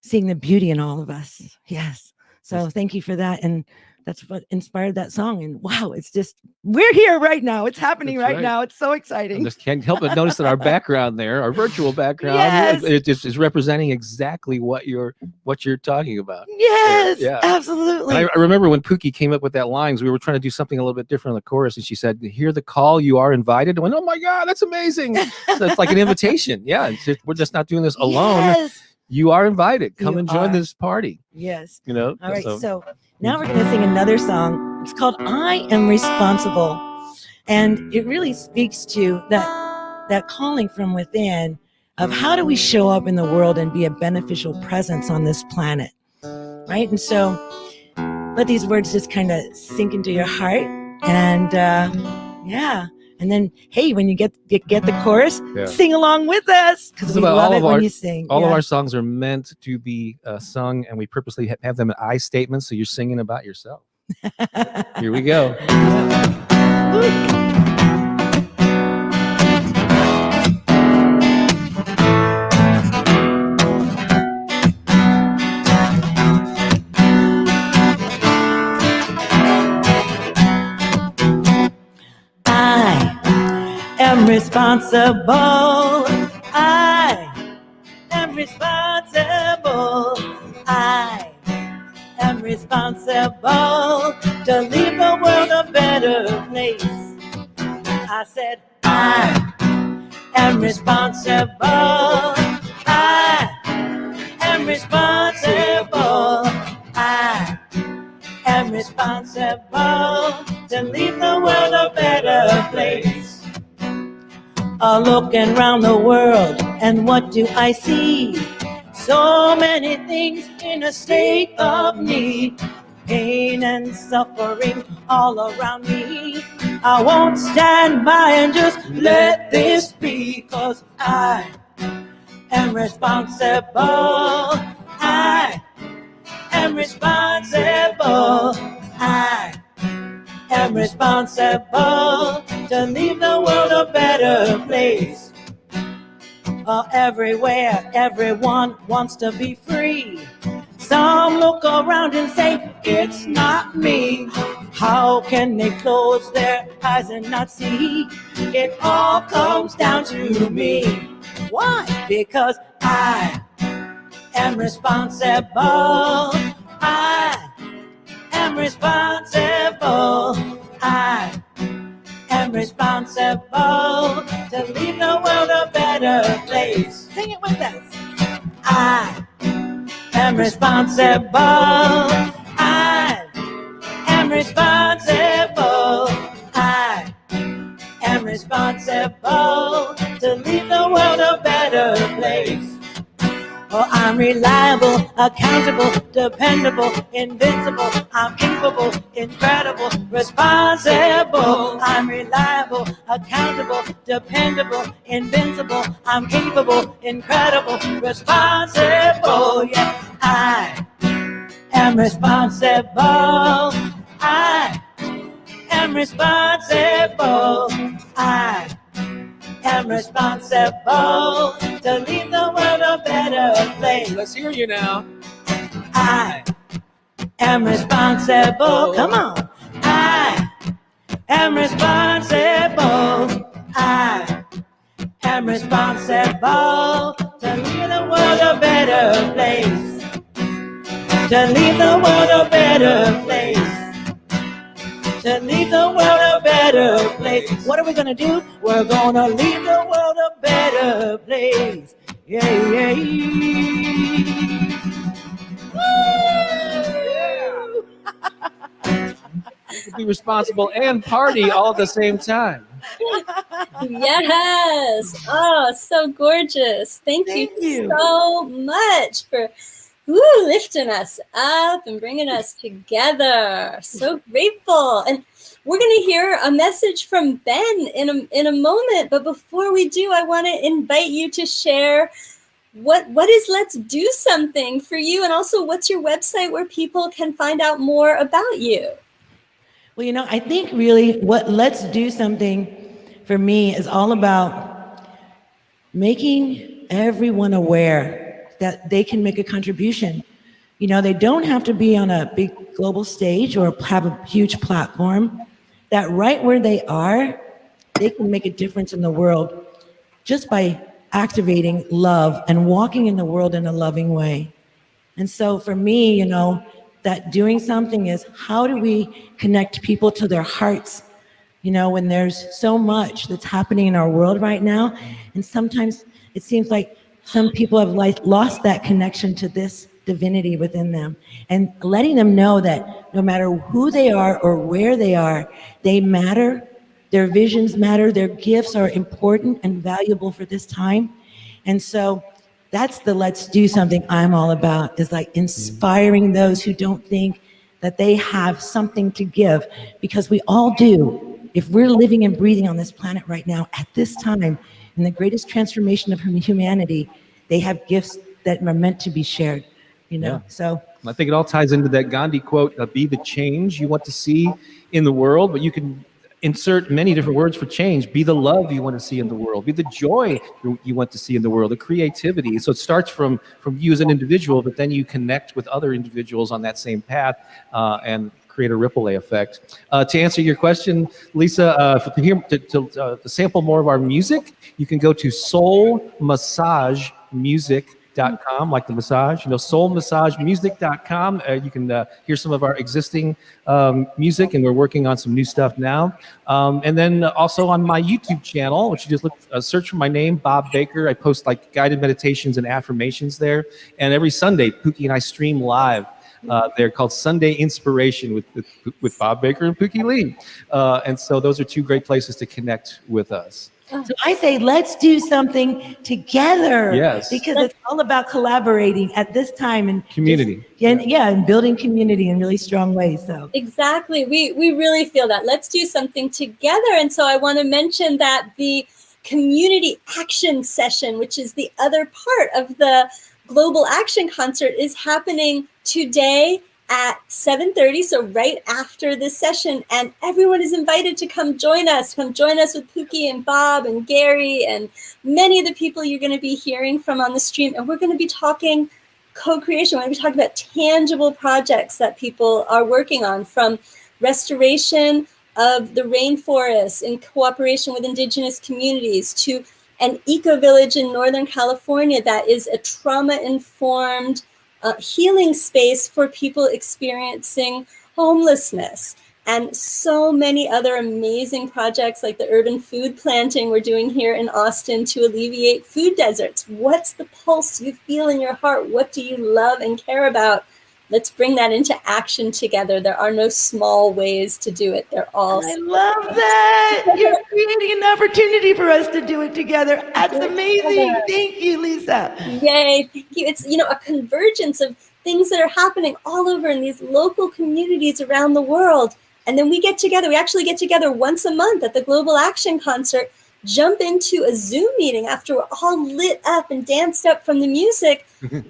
seeing the beauty in all of us. Yes. So thank you for that. And that's what inspired that song. And wow, it's just, we're here right now. It's happening right now. It's so exciting. I just can't help but notice that our background there, our virtual background, Yes. it just is representing exactly what you're talking about. Yes, Yeah. absolutely. And I remember when Pooki came up with that lines, we were trying to do something a little bit different on the chorus, and she said, "Hear the call, you are invited." I went, "Oh my God, that's amazing!" So it's like an invitation. Yeah, we're just not doing this alone. Yes. You are invited. Come You and join are. this party. Yes. You know. All right. So now we're going to sing another song. It's called "I Am Responsible," and it really speaks to that calling from within of how do we show up in the world and be a beneficial presence on this planet, right? And so let these words just kind of sink into your heart, and yeah. And then, hey, when you get the chorus, sing along with us, because we love it when you sing. All of our songs are meant to be sung, and we purposely have them in I statements, so you're singing about yourself. Here we go. I'm responsible. I am responsible. I am responsible to leave the world a better place. I said I am responsible. I am responsible. I am responsible to leave the world a better place. Looking around the world, and what do I see? So many things in a state of need, pain and suffering all around me. I won't stand by and just let this be, 'cause I am responsible. I am responsible. I am responsible to leave the world a better place. Everywhere, everyone wants to be free. Some look around and say, it's not me. How can they close their eyes and not see? It all comes down to me. Why? Because I am responsible. I am responsible. I am responsible to leave the world a better place. Sing it with us. I am responsible. I am responsible. I am responsible to leave the world a better place. Oh, I'm reliable, accountable, dependable, invincible. I'm capable, incredible, responsible. I'm reliable, accountable, dependable, invincible. I'm capable, incredible, responsible. Yeah, I am responsible. I am responsible. I am responsible to leave the world a better place. Let's hear you now. I am responsible. Come on. I am responsible. I am responsible to leave the world a better place. To leave the world a better place. To leave the world a better place. What are we gonna do? We're gonna leave the world a better place. Yeah, yeah, Be responsible and party all at the same time. Yes. Oh, so gorgeous. Thank you so much for lifting us up and bringing us together. So grateful. And we're going to hear a message from Ben in a moment. But before we do, I want to invite you to share what is Let's Do Something for you, and also what's your website where people can find out more about you. Well, you know, I think really what Let's Do Something for me is all about making everyone aware that they can make a contribution. You know, they don't have to be on a big global stage or have a huge platform. That right where they are, they can make a difference in the world just by activating love and walking in the world in a loving way. And so for me, you know, that doing something is, how do we connect people to their hearts? You know, when there's so much that's happening in our world right now, and sometimes it seems like some people have lost that connection to this divinity within them, and letting them know that no matter who they are or where they are, they matter, their visions matter, their gifts are important and valuable for this time. And so that's the Let's Do Something I'm all about, is like inspiring those who don't think that they have something to give, because we all do. If we're living and breathing on this planet right now, at this time, in the greatest transformation of humanity, they have gifts that are meant to be shared, you know? Yeah. So I think it all ties into that Gandhi quote, be the change you want to see in the world, but you can insert many different words for change. Be the love you want to see in the world. Be the joy you want to see in the world, the creativity. So it starts from you as an individual, but then you connect with other individuals on that same path and create a ripple effect. To answer your question, Lisa, to sample more of our music, you can go to soulmassagemusic.com, like the massage, you know, soulmassagemusic.com. You can hear some of our existing music, and we're working on some new stuff now. And then also on my YouTube channel, which you just search for my name, Bob Baker. I post like guided meditations and affirmations there. And every Sunday, Pooki and I stream live. They're called Sunday Inspiration with Bob Baker and Pooki Lee. And so those are two great places to connect with us. So I say, let's do something together. Yes. Because it's all about collaborating at this time and community. And building community in really strong ways. So exactly, we really feel that. Let's do something together. And so I want to mention that the community action session, which is the other part of the Global Action Concert, is happening today at 7:30, so right after this session, and everyone is invited to come join us with Pooki and Bob and Gary and many of the people you're going to be hearing from on the stream. And we're going to be talking co-creation. We're going to be talking about tangible projects that people are working on, from restoration of the rainforest in cooperation with indigenous communities to an eco-village in Northern California that is a trauma-informed healing space for people experiencing homelessness, and so many other amazing projects like the urban food planting we're doing here in Austin to alleviate food deserts. What's the pulse you feel in your heart? What do you love and care about? Let's bring that into action together. There are no small ways to do it. They're all. I love that. You're creating an opportunity for us to do it together. That's amazing. Thank you, Lisa. Yay. Thank you. It's, you know, a convergence of things that are happening all over in these local communities around the world. And then we get together. We actually get together once a month at the Global Action Concert, jump into a Zoom meeting after we're all lit up and danced up from the music,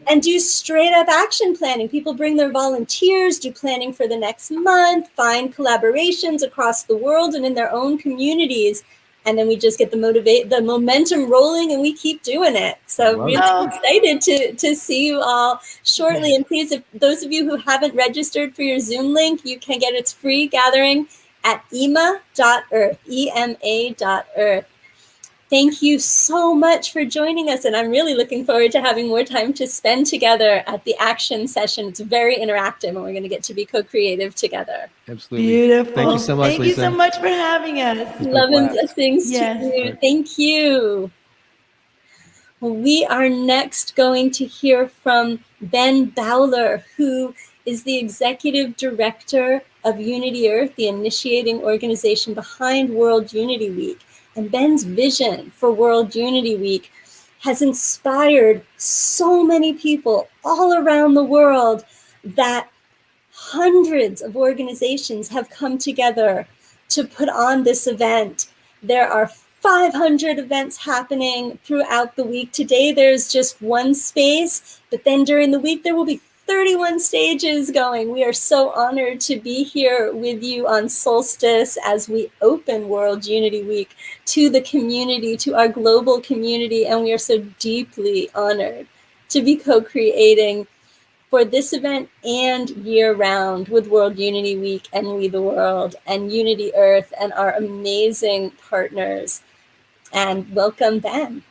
and do straight up action planning. People bring their volunteers, do planning for the next month, find collaborations across the world and in their own communities. And then we just get the momentum rolling, and we keep doing it. So really excited to see you all shortly. And please, if those of you who haven't registered for your Zoom link, you can get its free gathering at ema.earth, EMA.earth. Thank you so much for joining us. And I'm really looking forward to having more time to spend together at the action session. It's very interactive and we're going to get to be co-creative together. Absolutely. Beautiful. Thank you so much, Thank Lisa. you so much for having us. Love and blessings Yes. to you. Thank you. We are next going to hear from Ben Bowler, who is the Executive Director of Unity Earth, the initiating organization behind World Unity Week. And Ben's vision for World Unity Week has inspired so many people all around the world that hundreds of organizations have come together to put on this event. There are 500 events happening throughout the week. Today, there's just one space, but then during the week, there will be 31 stages going. We are so honored to be here with you on Solstice as we open World Unity Week to the community, to our global community, and we are so deeply honored to be co-creating for this event and year-round with World Unity Week and We the World and Unity Earth and our amazing partners. And welcome, Ben.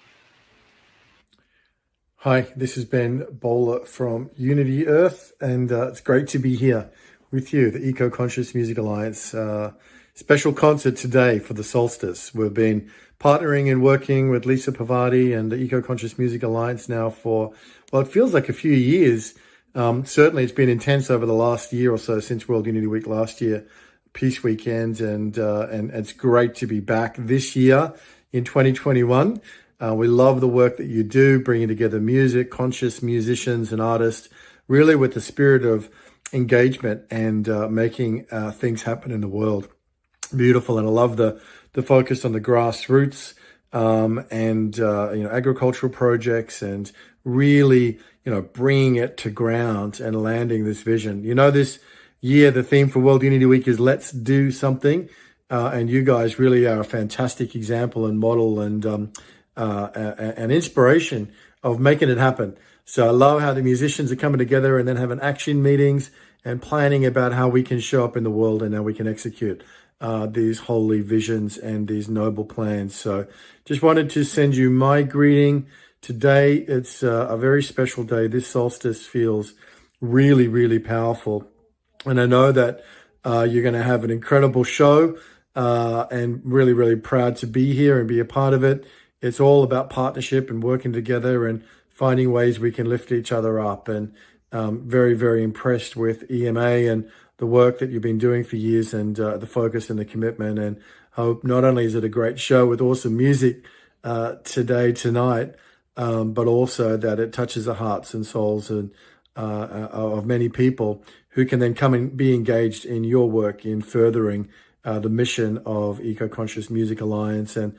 Hi, this is Ben Bowler from Unity Earth, and it's great to be here with you, the Eco-Conscious Music Alliance special concert today for the solstice. We've been partnering and working with Lisa Pavati and the Eco-Conscious Music Alliance now for, well, it feels like a few years. Certainly it's been intense over the last year or so since World Unity Week last year, Peace Weekend, and it's great to be back this year in 2021. We love the work that you do, bringing together music, conscious musicians and artists, really with the spirit of engagement and making things happen in the world. Beautiful. And I love the focus on the grassroots and agricultural projects and really, bringing it to ground and landing this vision. This year, the theme for World Unity Week is Let's Do Something. And you guys really are a fantastic example and model and an inspiration of making it happen. So I love how the musicians are coming together and then having action meetings and planning about how we can show up in the world and how we can execute these holy visions and these noble plans. So just wanted to send you my greeting today. It's a very special day. This solstice feels really, really powerful. And I know that you're going to have an incredible show and really, really proud to be here and be a part of it. It's all about partnership and working together and finding ways we can lift each other up. And very, very impressed with EMA and the work that you've been doing for years and the focus and the commitment. And hope not only is it a great show with awesome music tonight, but also that it touches the hearts and souls and of many people who can then come and be engaged in your work in furthering the mission of Eco-Conscious Music Alliance and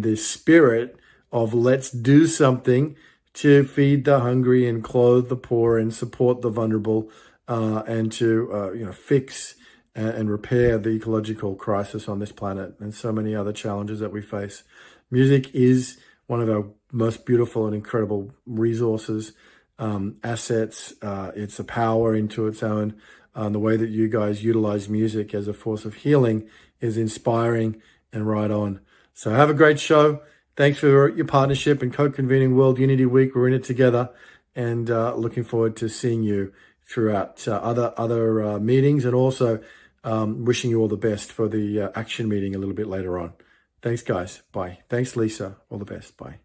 this spirit of let's do something to feed the hungry and clothe the poor and support the vulnerable and to fix and repair the ecological crisis on this planet and so many other challenges that we face. Music is one of our most beautiful and incredible resources, assets. It's a power into its own. The way that you guys utilize music as a force of healing is inspiring and right on. So have a great show. Thanks for your partnership and co-convening World Unity Week. We're in it together and looking forward to seeing you throughout other meetings and also wishing you all the best for the action meeting a little bit later on. Thanks, guys. Bye. Thanks, Lisa. All the best. Bye.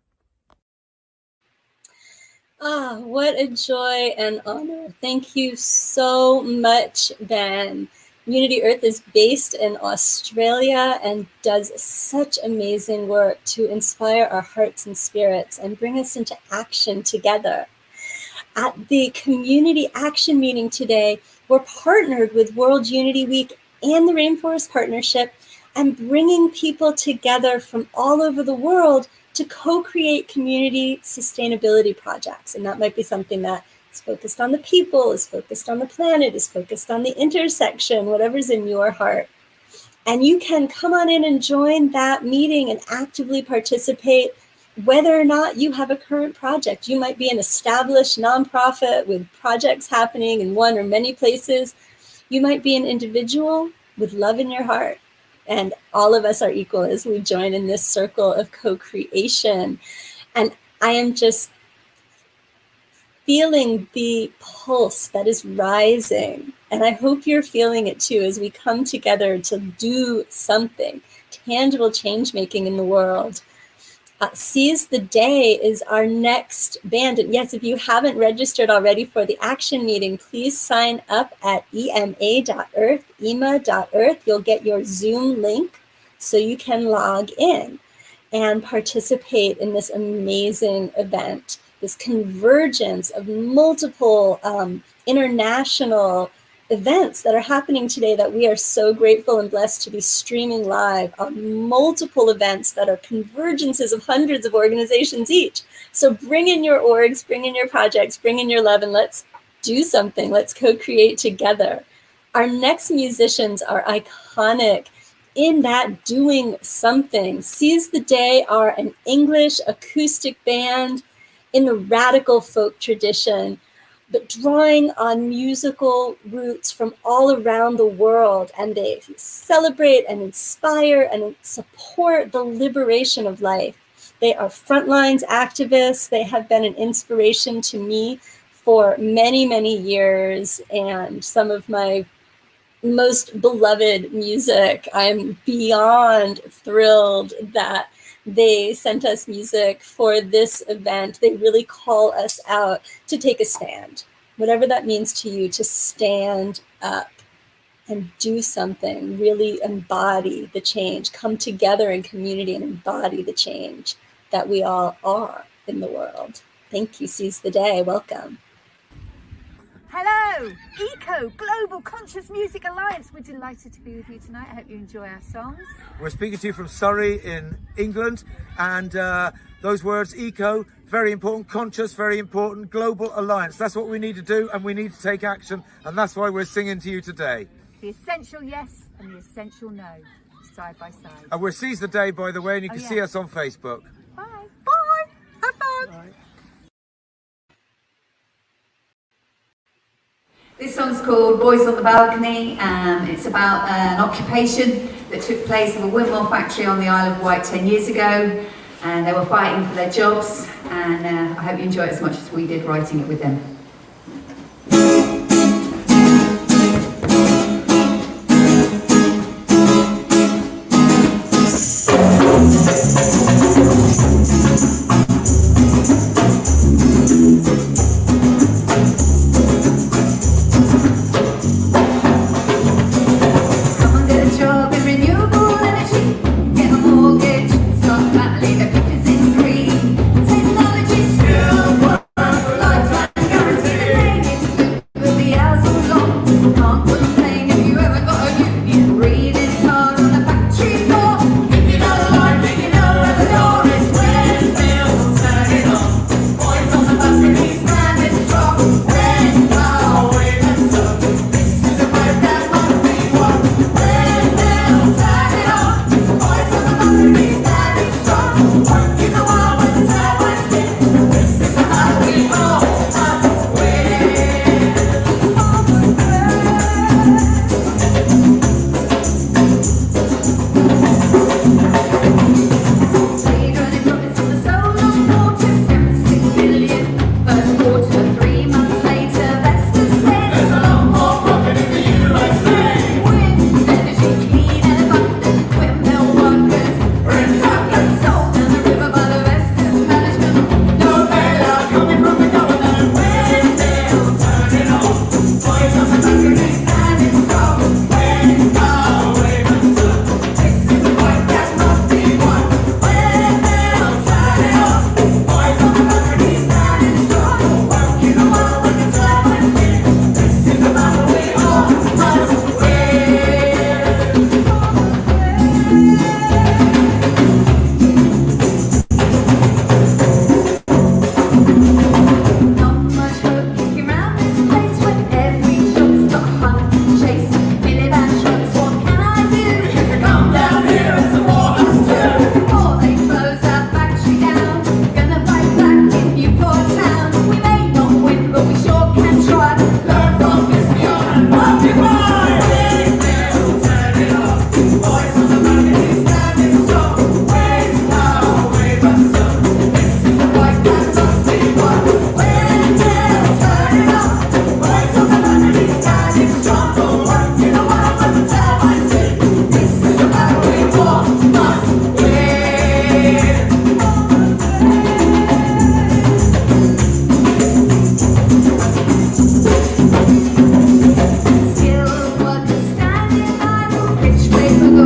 Ah, what a joy and honor. Thank you so much, Ben. Unity Earth is based in Australia and does such amazing work to inspire our hearts and spirits and bring us into action together. At the community action meeting today, we're partnered with World Unity Week and the Rainforest Partnership and bringing people together from all over the world to co-create community sustainability projects. And that might be something that is focused on the people, is focused on the planet, is focused on the intersection, whatever's in your heart. And you can come on in and join that meeting and actively participate, whether or not you have a current project. You might be an established nonprofit with projects happening in one or many places. You might be an individual with love in your heart And all of us are equal as we join in this circle of co-creation. And I am just feeling the pulse that is rising. And I hope you're feeling it too as we come together to do something, tangible change making in the world. Seize the Day is our next band. And yes, if you haven't registered already for the action meeting, please sign up at ema.earth, ema.earth. You'll get your Zoom link so you can log in and participate in this amazing event, this convergence of multiple international events that are happening today that we are so grateful and blessed to be streaming live on multiple events that are convergences of hundreds of organizations each. So bring in your orgs, bring in your projects, bring in your love, and let's do something. Let's co-create together. Our next musicians are iconic in that doing something. Seize the Day are an English acoustic band in the radical folk tradition, but drawing on musical roots from all around the world. And they celebrate and inspire and support the liberation of life. They are frontlines activists. They have been an inspiration to me for many, many years. And some of my most beloved music. I'm beyond thrilled that they sent us music for this event. They really call us out to take a stand, whatever that means to you, to stand up and do something, really embody the change, come together in community and embody the change that we all are in the world. Thank you. Seize the Day. Welcome. Hello, ECO, Global Conscious Music Alliance. We're delighted to be with you tonight. I hope you enjoy our songs. We're speaking to you from Surrey in England, and those words, ECO, very important, conscious, very important, Global Alliance. That's what we need to do, and we need to take action, and that's why we're singing to you today. The essential yes and the essential no, side by side. And we're Seize the Day, by the way, and you can see us on Facebook. Bye. Bye. Have fun. Bye. This song's called Boys on the Balcony. It's about an occupation that took place of a windmill factory on the Isle of Wight 10 years ago, and they were fighting for their jobs, and I hope you enjoy it as much as we did writing it with them. Technology still works, lifetime guarantee.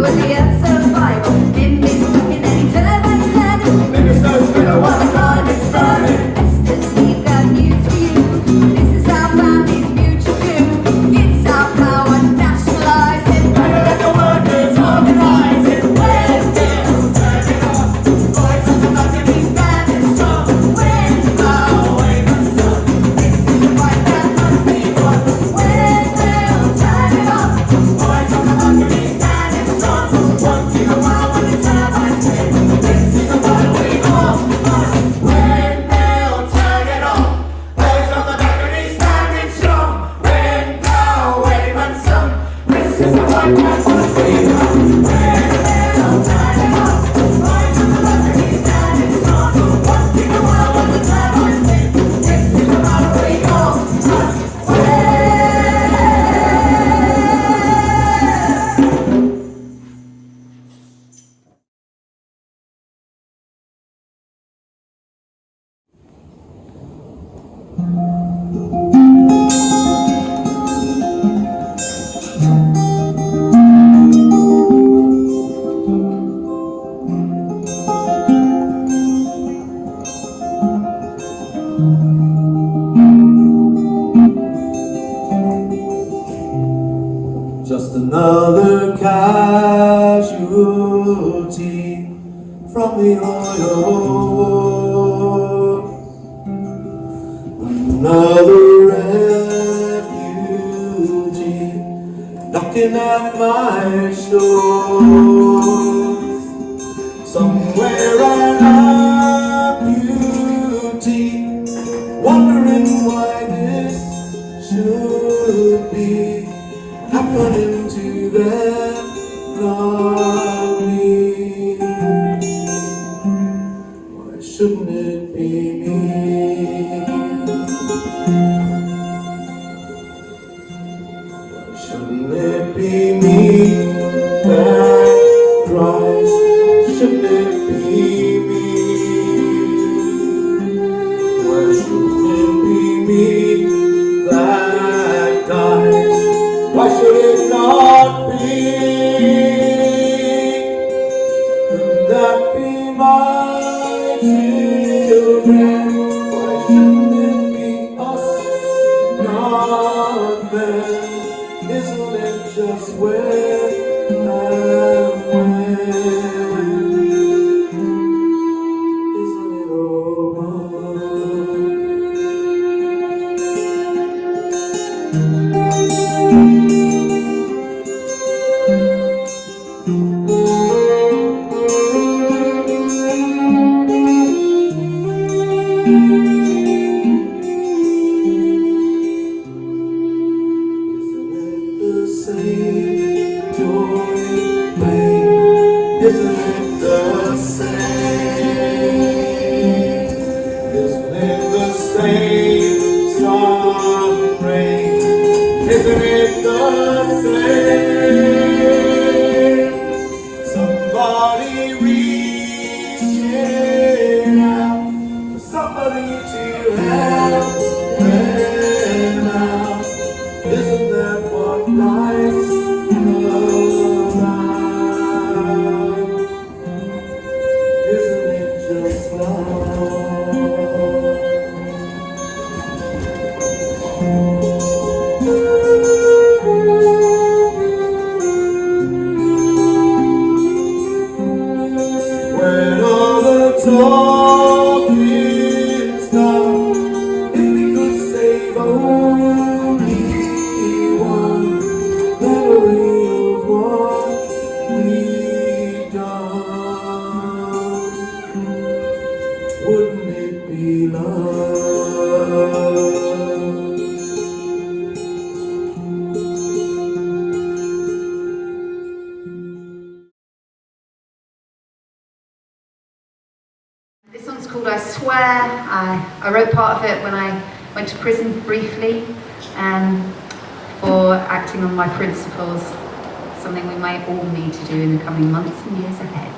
with the earth's survival. Him is looking and he turns turning. Biggest nose winner, what a time it's burning. Esther's, we've got news for you. This is our family's future too. It's our power, nationalise it. Better let the workers organise it. We're still turning up. Boys on the balcony standing strong. We're far away from sun. This is the fight that must be won. We're still turning up. Boys on the balcony standing strong. One king a while when the turbine spin. This is the fight we all must win. They'll turn it on. Boys on the balcony standing strong. Win now, wave and sun. This is the fight that must be won. They'll turn it on. Boys on the balcony standing strong. One king a while when the turbine spin. This is the fight we all must win. Just another casualty from the oil war. Another refugee knocking at my shores. Somewhere an amputee wondering why this should be happening to them, not me. Why shouldn't it be me? Why shouldn't it be me that cries? Why shouldn't it be me? Why shouldn't it be me that dies? Why should it not be? Could that be my children? Why shouldn't it be us, not them? Isn't it just where and when? Isn't it all one? Isn't it the same? Isn't it the same? Sun, rain. Isn't it the same? Somebody reaching out for somebody to help them out. Isn't that what life's about? Isn't it just love? When all the talking stopped, if we could save only one memory of what we've done, wouldn't it be love? This one's called I Swear. I wrote part of it when I went to prison briefly for acting on my principles, something we may all need to do in the coming months and years ahead.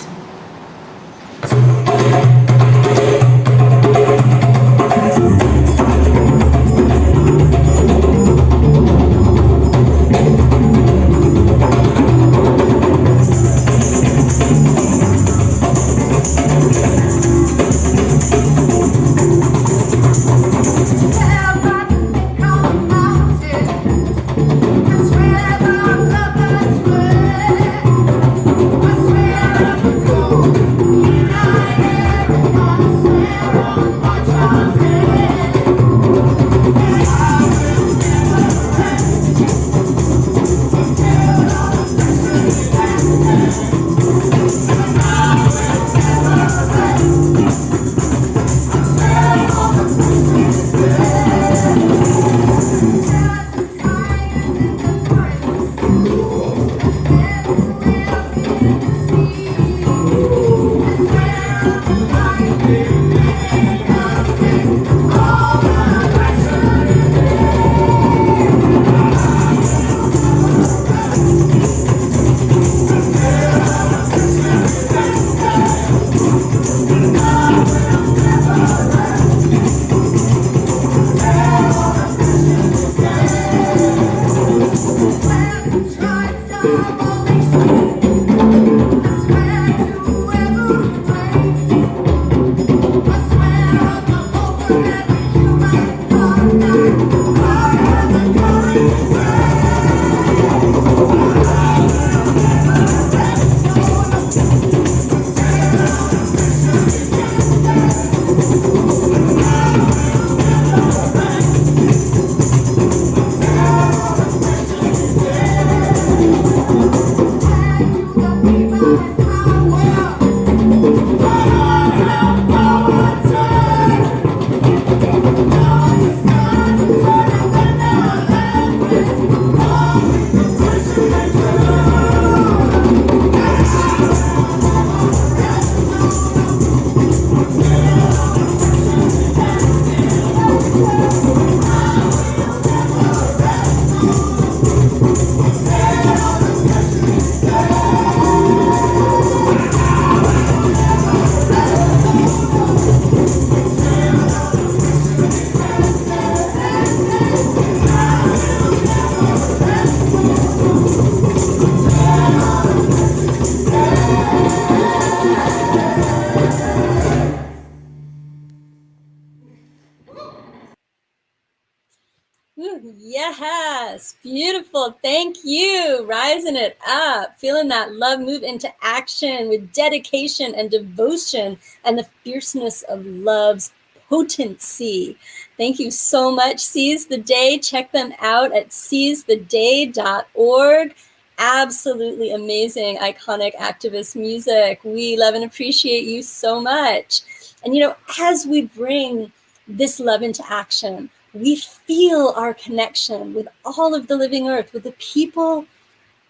Yes, beautiful. Thank you. Rising it up, feeling that love move into action with dedication and devotion and the fierceness of love's potency. Thank you so much. Seize the Day. Check them out at seizetheday.org. Absolutely amazing, iconic activist music. We love and appreciate you so much. And, as we bring this love into action, we feel our connection with all of the living earth, with the people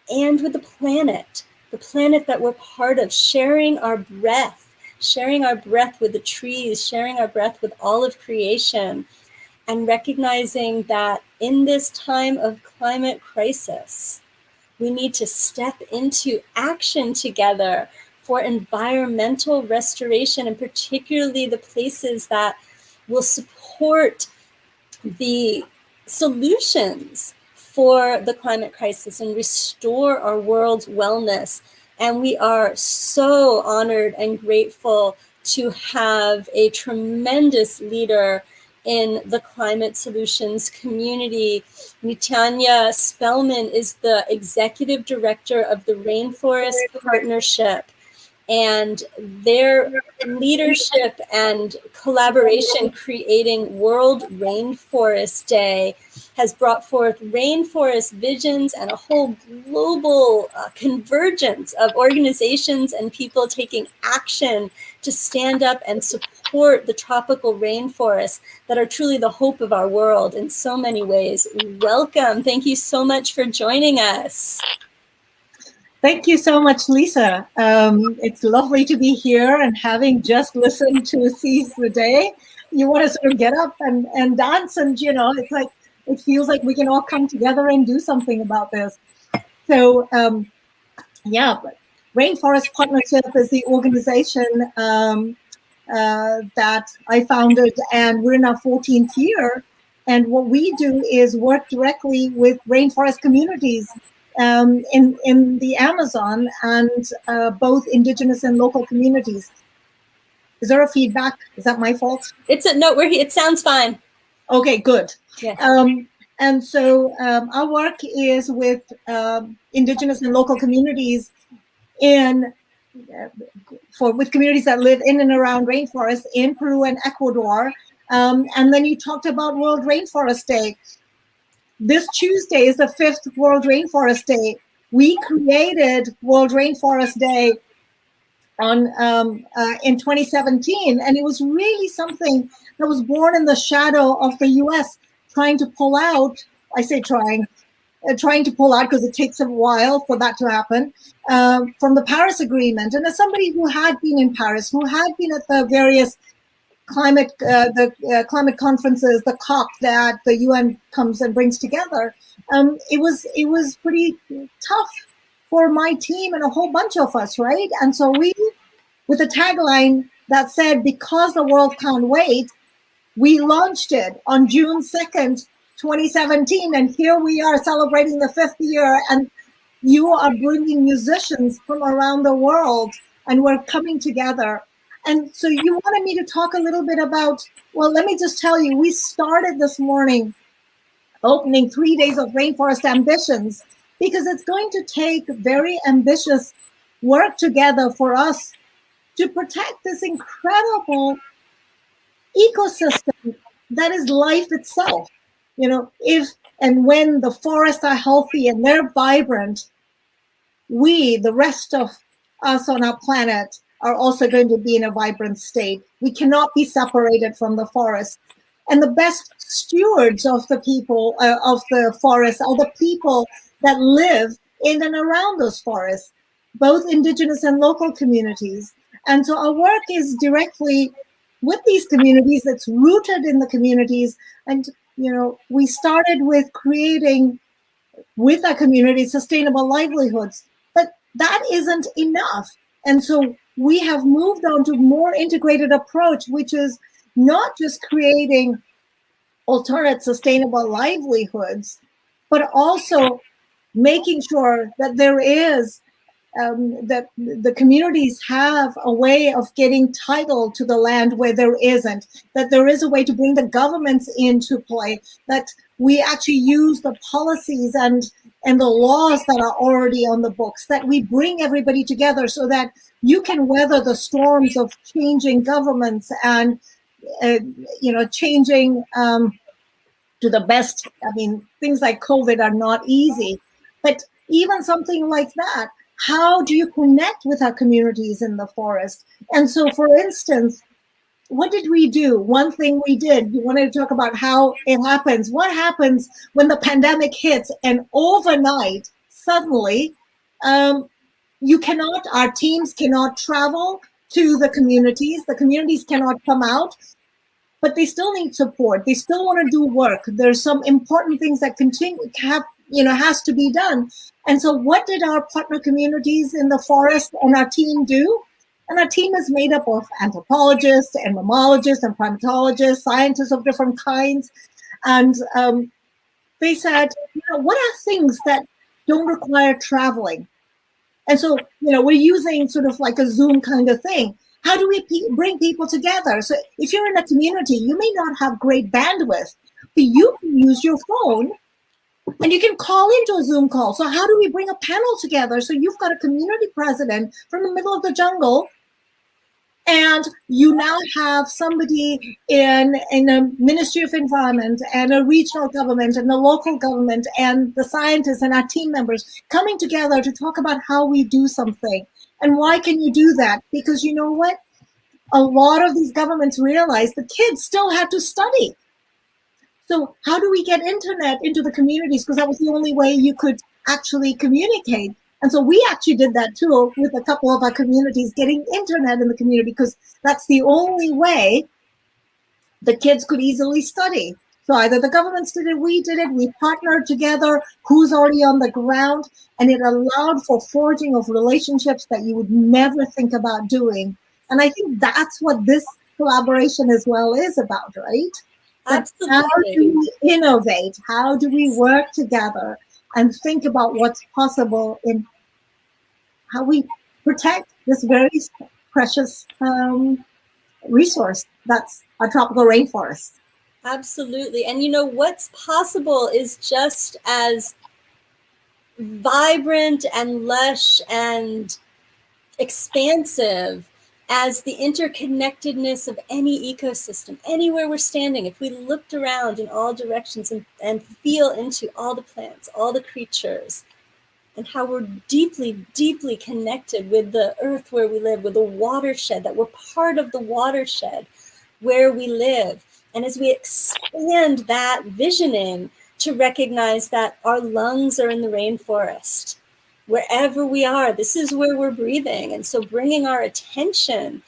and with the planet that we're part of, sharing our breath with the trees, sharing our breath with all of creation, and recognizing that in this time of climate crisis, we need to step into action together for environmental restoration, and particularly the places that will support the solutions for the climate crisis and restore our world's wellness. And we are so honored and grateful to have a tremendous leader in the climate solutions community. Niyanta Spelman is the executive director of the Rainforest Partnership, and their leadership and collaboration creating World Rainforest Day has brought forth rainforest visions and a whole global convergence of organizations and people taking action to stand up and support the tropical rainforests that are truly the hope of our world in so many ways. Welcome. Thank you so much for joining us. Thank you so much, Lisa. It's lovely to be here, and having just listened to Seize the Day, you want to sort of get up and dance, and it's like, it feels like we can all come together and do something about this. So Rainforest Partnership is the organization that I founded, and we're in our 14th year. And what we do is work directly with rainforest communities in the Amazon, and both indigenous and local communities. Is there a feedback? Is that my fault? It sounds fine. Okay, good. Yeah. And so our work is with indigenous and local communities with communities that live in and around rainforests in Peru and Ecuador. And then you talked about World Rainforest Day. This Tuesday is the 5th World Rainforest Day. We created World Rainforest Day in 2017, and it was really something that was born in the shadow of the U.S. trying to pull out. I say trying to pull out because it takes a while for that to happen from the Paris Agreement. And as somebody who had been in Paris, who had been at the various climate conferences, the COP that the UN comes and brings together, it was pretty tough for my team and a whole bunch of us, right? And so we, with a tagline that said, "Because the world can't wait," we launched it on June 2nd, 2017, and here we are celebrating the 5th year. And you are bringing musicians from around the world, and we're coming together. And so you wanted me to talk a little bit about, well, let me just tell you, we started this morning opening 3 days of Rainforest Ambitions, because it's going to take very ambitious work together for us to protect this incredible ecosystem that is life itself. You know, if and when the forests are healthy and they're vibrant, we, the rest of us on our planet, are also going to be in a vibrant state. We cannot be separated from the forest. And the best stewards of the people, of the forest, are the people that live in and around those forests, both indigenous and local communities. And so our work is directly with these communities. It's rooted in the communities. And, you know, we started with creating with our community sustainable livelihoods, but that isn't enough. And so we have moved on to a more integrated approach, which is not just creating alternate sustainable livelihoods, but also making sure that there is that the communities have a way of getting title to the land where there isn't, that there is a way to bring the governments into play, that we actually use the policies and the laws that are already on the books, that we bring everybody together so that you can weather the storms of changing governments and changing to the best. I mean, things like COVID are not easy, but even something like that, how do you connect with our communities in the forest? And so, for instance, what did we do? One thing we did, you wanted to talk about how it happens. What happens when the pandemic hits and overnight, suddenly, our teams cannot travel to the communities cannot come out, but they still need support. They still want to do work. There's some important things that has to be done. And so what did our partner communities in the forest and our team do? And our team is made up of anthropologists and mammalogists and primatologists, scientists of different kinds. And they said, what are things that don't require traveling? And so, we're using sort of like a Zoom kind of thing. How do we bring people together? So if you're in a community, you may not have great bandwidth, but you can use your phone and you can call into a Zoom call. So how do we bring a panel together? So you've got a community president from the middle of the jungle, and you now have somebody in a Ministry of Environment and a regional government and the local government and the scientists and our team members coming together to talk about how we do something. And why can you do that? Because you know what? A lot of these governments realize the kids still have to study. So how do we get internet into the communities? Because that was the only way you could actually communicate. And so we actually did that too with a couple of our communities, getting internet in the community, because that's the only way the kids could easily study. So either the governments did it, we partnered together, who's already on the ground, and it allowed for forging of relationships that you would never think about doing. And I think that's what this collaboration as well is about, right? Absolutely. How do we innovate? How do we work together and think about what's possible in how we protect this very precious resource that's a tropical rainforest? Absolutely. And what's possible is just as vibrant and lush and expansive as the interconnectedness of any ecosystem. Anywhere we're standing, if we looked around in all directions and feel into all the plants, all the creatures, and how we're deeply, deeply connected with the earth where we live, with the watershed, that we're part of the watershed where we live. And as we expand that visioning to recognize that our lungs are in the rainforest, wherever we are, this is where we're breathing. And so bringing our attention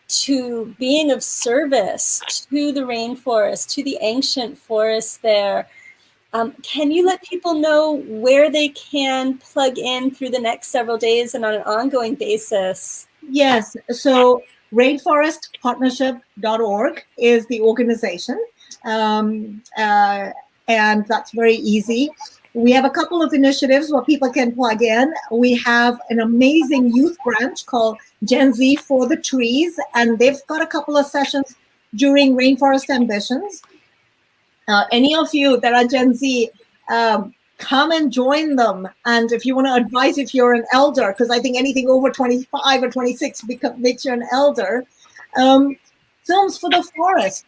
to being of service to the rainforest, to the ancient forest there. Can you let people know where they can plug in through the next several days and on an ongoing basis? Yes. So rainforestpartnership.org is the organization. And that's very easy. We have a couple of initiatives where people can plug in. We have an amazing youth branch called Gen Z for the Trees, and they've got a couple of sessions during Rainforest Ambitions. Any of you that are Gen Z, come and join them. And if you want to advise, if you're an elder, because I think anything over 25 or 26 makes you an elder. Films for the Forest,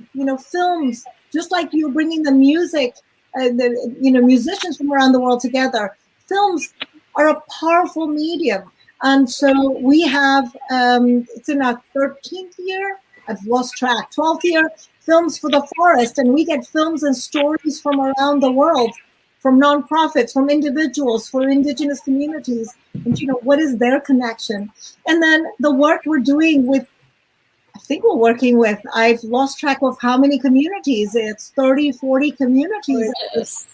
films, just like you're bringing the music, musicians from around the world together. Films are a powerful medium. And so we have, it's in our 13th year, I've lost track, 12th year, Films for the Forest. And we get films and stories from around the world, from nonprofits, from individuals, for indigenous communities. And, what is their connection? And then the work we're doing with, I think we're working with, I've lost track of how many communities. It's 30, 40 communities. Gorgeous.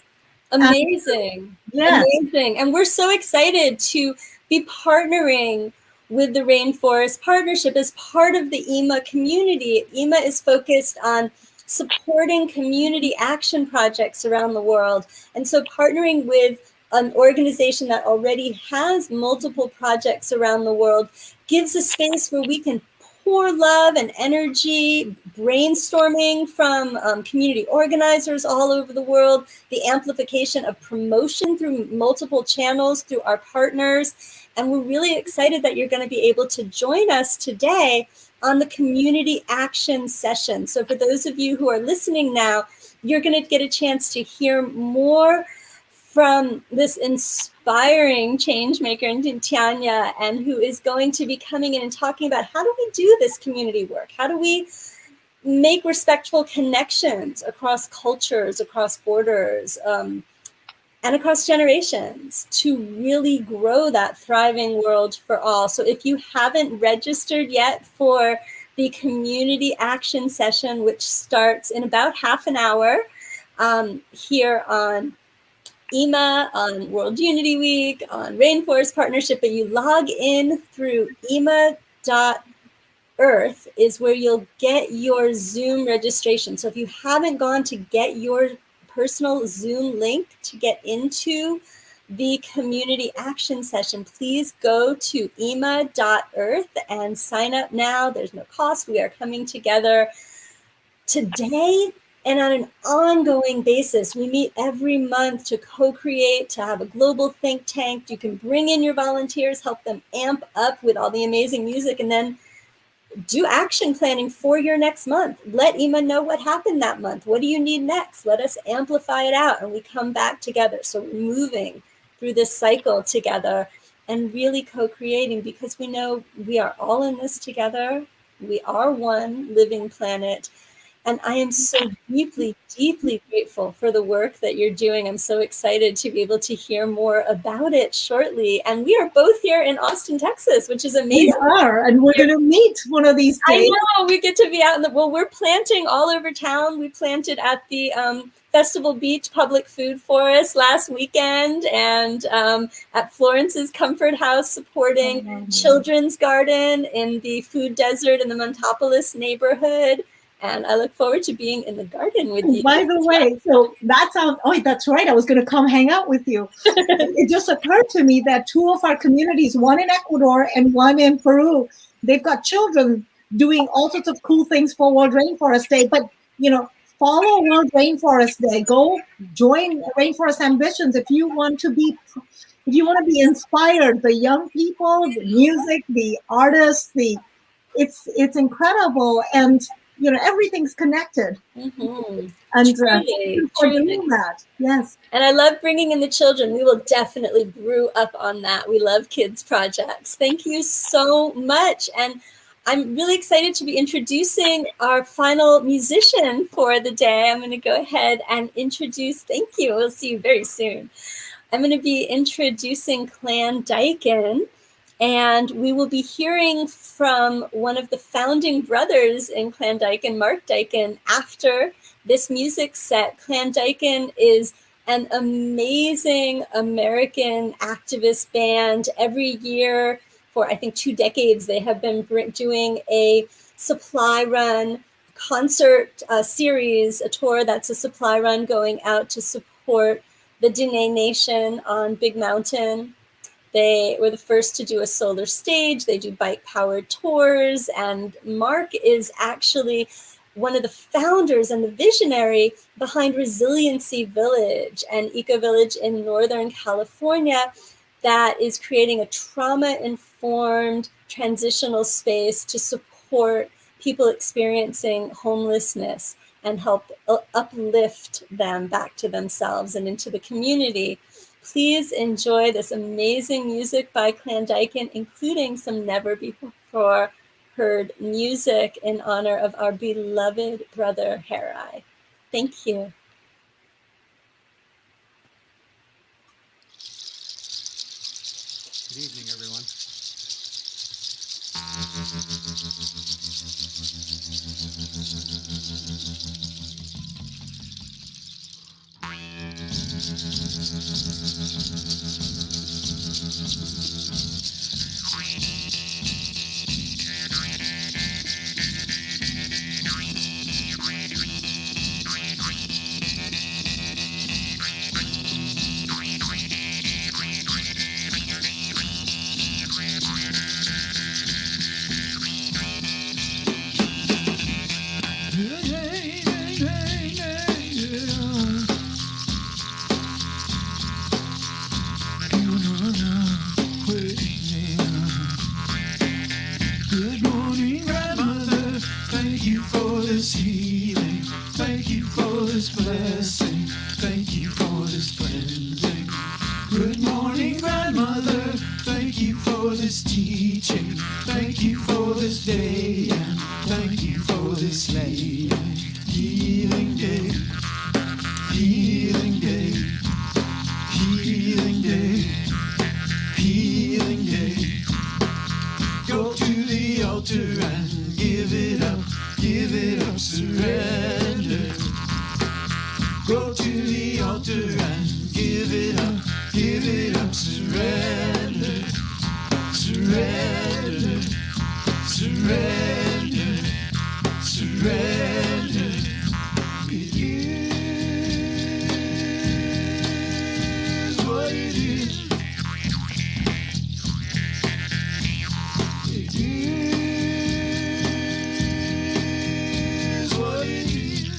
Amazing. Yes. Amazing. And we're so excited to be partnering with the Rainforest Partnership as part of the IMA community. IMA is focused on supporting community action projects around the world. And so partnering with an organization that already has multiple projects around the world gives a space where we can pour love and energy, brainstorming from community organizers all over the world, the amplification of promotion through multiple channels through our partners. And we're really excited that you're going to be able to join us today on the community action session. So for those of you who are listening now, you're going to get a chance to hear more from this inspiring change maker, Niyanta, and who is going to be coming in and talking about how do we do this community work? How do we make respectful connections across cultures, across borders, and across generations to really grow that thriving world for all. So if you haven't registered yet for the community action session, which starts in about half an hour here on IMA, on World Unity Week, on Rainforest Partnership, but you log in through ima.earth is where you'll get your Zoom registration. So if you haven't gone to get your personal Zoom link to get into the community action session, please go to ima.earth and sign up now. There's no cost. We are coming together today and on an ongoing basis. We meet every month to co-create, to have a global think tank. You can bring in your volunteers, help them amp up with all the amazing music, and then do action planning for your next month. Let IMA know what happened that month. What do you need next? Let us amplify it out, and we come back together. So we're moving through this cycle together and really co-creating, because we know we are all in this together. We are one living planet. And I am so deeply, deeply grateful for the work that you're doing. I'm so excited to be able to hear more about it shortly. And we are both here in Austin, Texas, which is amazing. We are, and we're going to meet one of these days. I know, we get to be out in the, well, we're planting all over town. We planted at the Festival Beach Public Food Forest last weekend, and at Florence's Comfort House supporting Children's Garden in the Food Desert in the Montopolis neighborhood. And I look forward to being in the garden with you. By the way, so that sounds, oh, that's right. I was going to come hang out with you. It just occurred to me that two of our communities, one in Ecuador and one in Peru, they've got children doing all sorts of cool things for World Rainforest Day. But, follow World Rainforest Day. Go join Rainforest Ambitions if you want to be inspired. The young people, the music, the artists, it's incredible. And everything's connected. Mm-hmm. And truly. doing that. Yes. And I love bringing in the children. We will definitely brew up on that. We love kids projects. Thank you so much. And I'm really excited to be introducing our final musician for the day. I'm going to go ahead and introduce, thank you. We'll see you very soon. I'm going to be introducing Clan Dyken. And we will be hearing from one of the founding brothers in Clan Dyken, Mark Dyken, after this music set. Clan Dyken is an amazing American activist band. Every year for, I think, 2 decades, they have been doing a supply run concert series, a tour that's a supply run going out to support the Diné Nation on Big Mountain. They were the first to do a solar stage. They do bike-powered tours, and Mark is actually one of the founders and the visionary behind Resiliency Village, an eco-village in Northern California that is creating a trauma-informed transitional space to support people experiencing homelessness and help uplift them back to themselves and into the community. Please enjoy this amazing music by Clan Dyken, including some never before heard music in honor of our beloved brother Harai. Thank you. Good evening, everyone. Good morning, grandmother. Thank you for this healing. Thank you for this blessing. Thank you for this cleansing. Good morning, grandmother. Thank you for this teaching. Thank you for this day. And thank you for this healing. Healing day. Healing day. Healing day. Healing day. Go to the altar and give it up, surrender. Go to the altar and give it up, surrender. Surrender, surrender, surrender. It is what it is. It is what it is.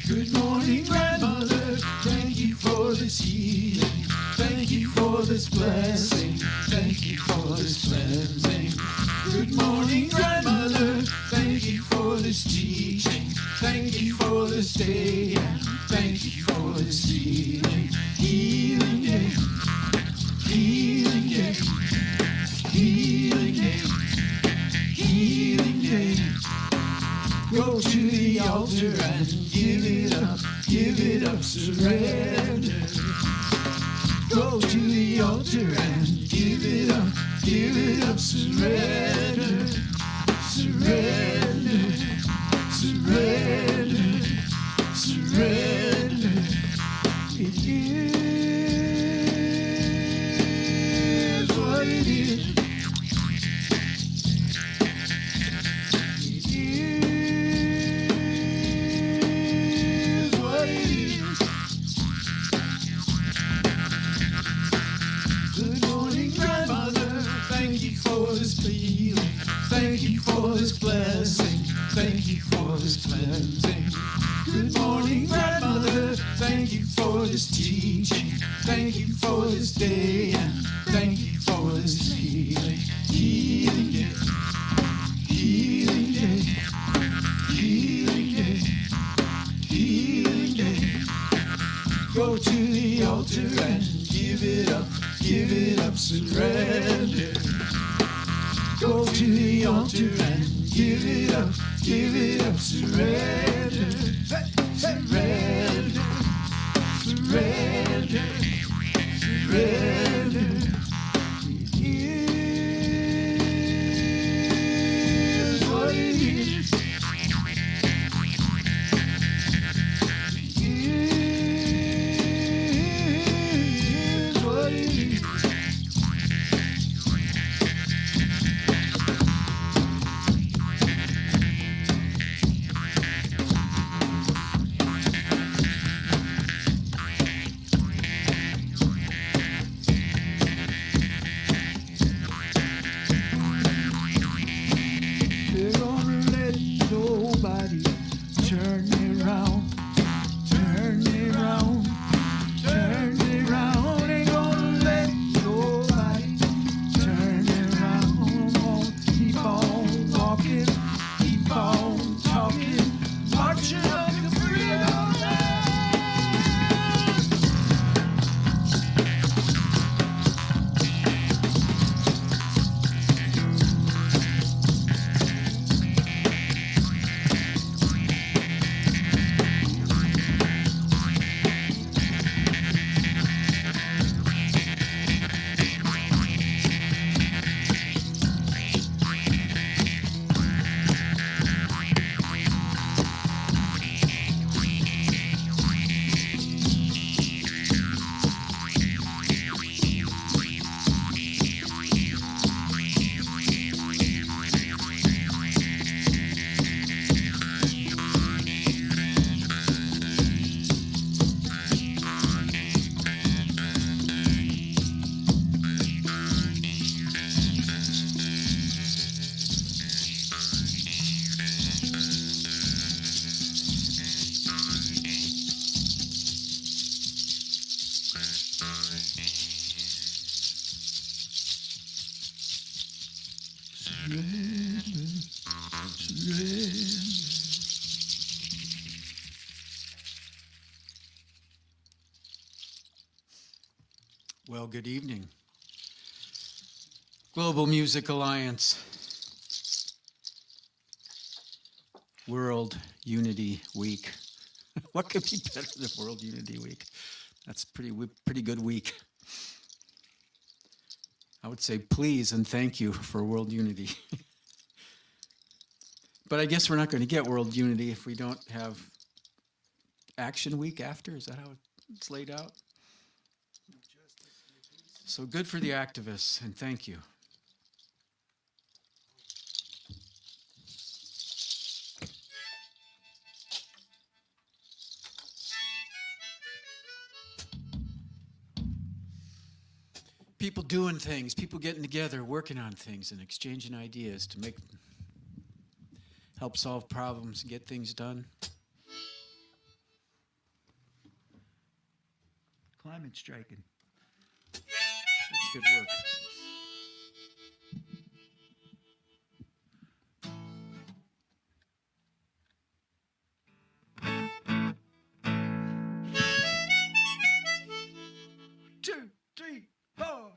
Good morning, grandmother. Thank you for this healing. Thank you for this blessing. Thank you for this cleansing. Good morning, grandmother. Thank you for this teaching. Thank you for this day. Thank you for this healing. Healing day. Healing day. Healing day. Healing day. Go to the altar and give it up, surrender. Go to the altar and give it up, surrender. Surrender, surrender, surrender. It is what it is. It is what it is. Good morning, grandmother. Thank you for this healing. Thank you for this blessing. Thank you for this cleansing. Good morning, grandmother. Thank you for this teaching. Thank you for this day. And thank you for this healing. Healing day. Healing day. Healing day. Healing day. Go to the altar and give it up, surrender. Go to the altar and give it up, surrender. Surrender, surrender, surrender. It is what it is. It is what it is. Well, good evening. Global Music Alliance. World Unity Week. What could be better than World Unity Week? That's a pretty good week. I would say please and thank you for World Unity. But I guess we're not going to get World Unity if we don't have Action Week after. Is that how it's laid out? So good for the activists, and thank you. People doing things, people getting together, working on things, and exchanging ideas to help solve problems and get things done. Climate striking. That's good work. Two, three, four.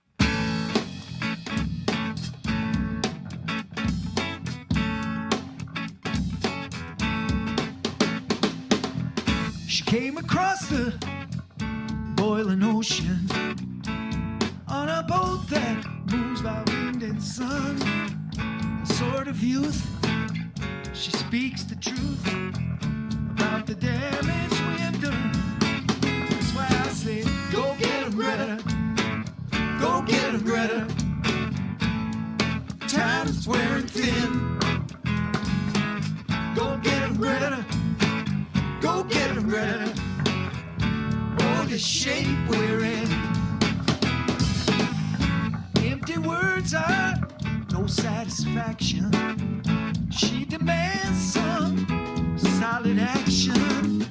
She came across the boiling ocean on a boat that moves by wind and sun. A sort of youth, she speaks the truth about the damage we have done. That's why I say, go get 'em, Greta. Go get 'em, Greta. Time's wearing thin. Go get 'em, Greta. Go get 'em, Greta. Oh, the shape we're in. Empty words are no satisfaction. She demands some solid action.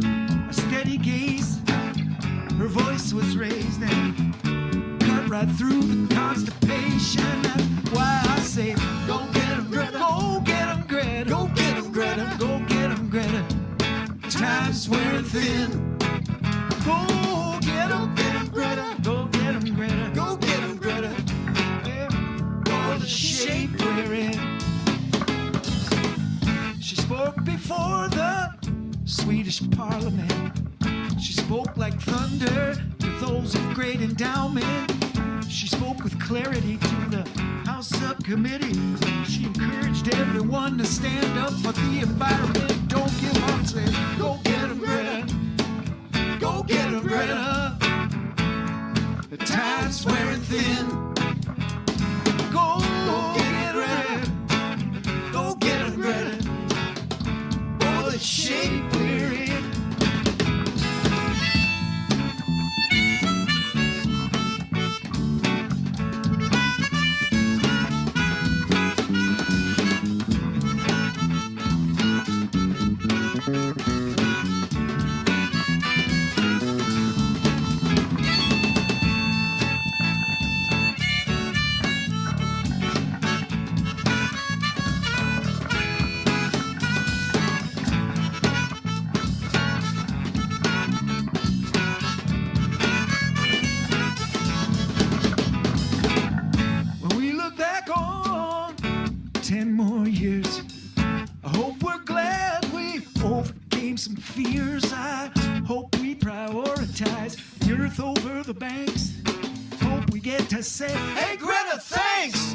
A steady gaze, her voice was raised and cut right through the constipation. That's why I say, go get 'em, Greta. Go get 'em, Greta. Go get 'em, Greta. Go get 'em, Greta. Time's wearing thin. Go get 'em, Greta. Go get 'em, Greta. Go get 'em, Greta. Oh, the shape we're in. She spoke before the Swedish Parliament. She spoke like thunder to those of great endowment. She spoke with clarity to the House Subcommittee. She encouraged everyone to stand up for the environment. Don't give up, say, go get 'em, Greta. Go get 'em, Greta. The time's wearing thin. Go get 'em, Greta. Go get 'em, Greta. Oh, the shape we're in. When we look back on 10 more years, I hope we're glad we overcame some fears. I hope we prioritize the earth over the banks. Hope we get to say, hey, Greta, thanks!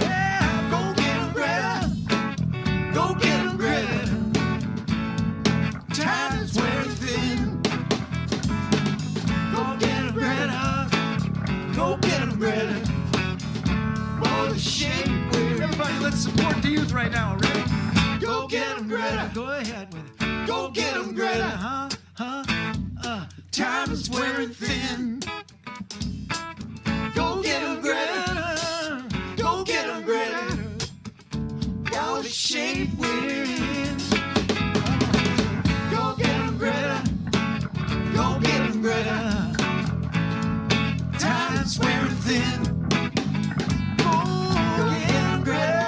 Yeah, go get 'em, Greta. Go get 'em, Greta. Time's wearing thin. Go get 'em, Greta. Go get 'em, Greta. Oh, the shape we're. Everybody, let's support the youth right now, ready? Go get 'em, Greta. Go ahead with it. Go get 'em, Greta. Time is wearing thin. Go get 'em, Greta. Go get 'em, Greta. Oh, the shape we're in. Go get 'em, Greta. Go get 'em, Greta. Time's wearing thin. Go get 'em, Greta.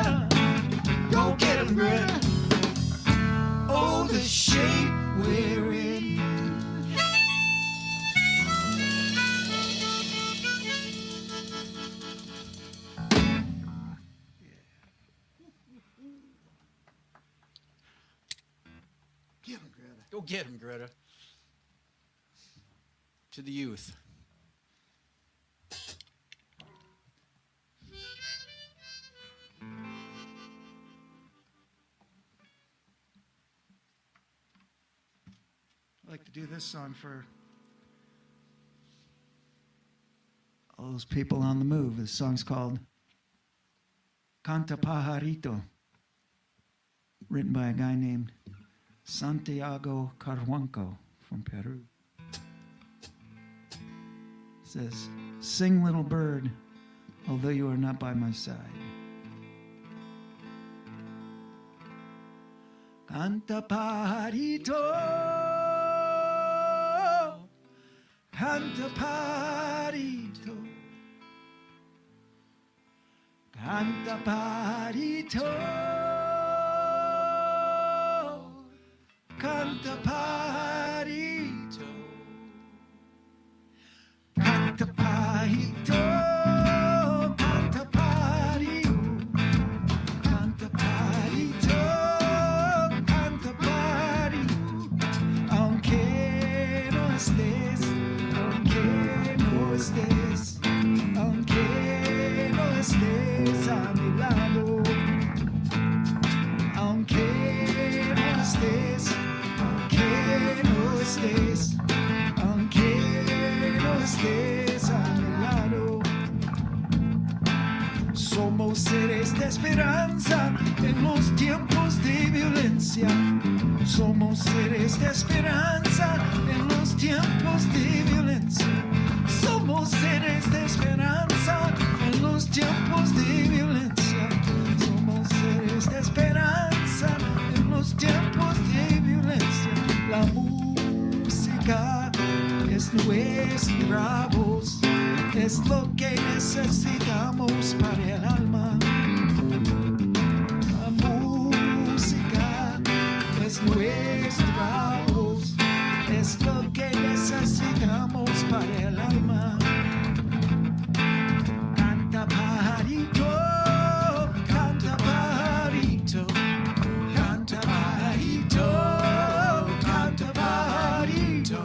Go get him, Greta. To the youth. I'd like to do this song for all those people on the move. This song's called Canta Pajarito, written by a guy named Santiago Carhuanco from Peru. It says, sing little bird, although you are not by my side. Canta pajarito, canta pajarito, canta pajarito, canta pajarito, canta pajarito, canta pajarito, canta pajarito, canta pajarito, aunque no estés, aunque no estés, aunque no estés a mi lado, aunque no estés, aunque no estés, aunque no estés a mi lado. Somos seres de esperanza en los tiempos de violencia. Somos seres de esperanza en los tiempos de violencia. Somos seres de esperanza en los tiempos de violencia. Somos seres de esperanza en los tiempos de violencia. La música es nuestra voz, es lo que necesitamos para el alma. La música es nuestra voz, es lo que necesitamos para el alma. Canta pajarito, canta pajarito, canta pajarito, canta pajarito,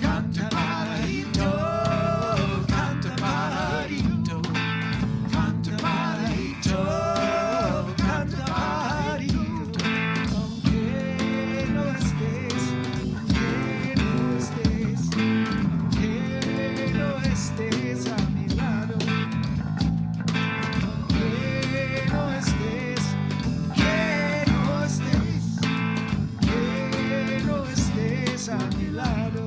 canta pajarito, canta pajarito, canta pajarito, canta pajarito, aunque no estés, aunque no estés, aunque no estés a mi lado, aunque no estés, que no estés, que no estés a mi lado.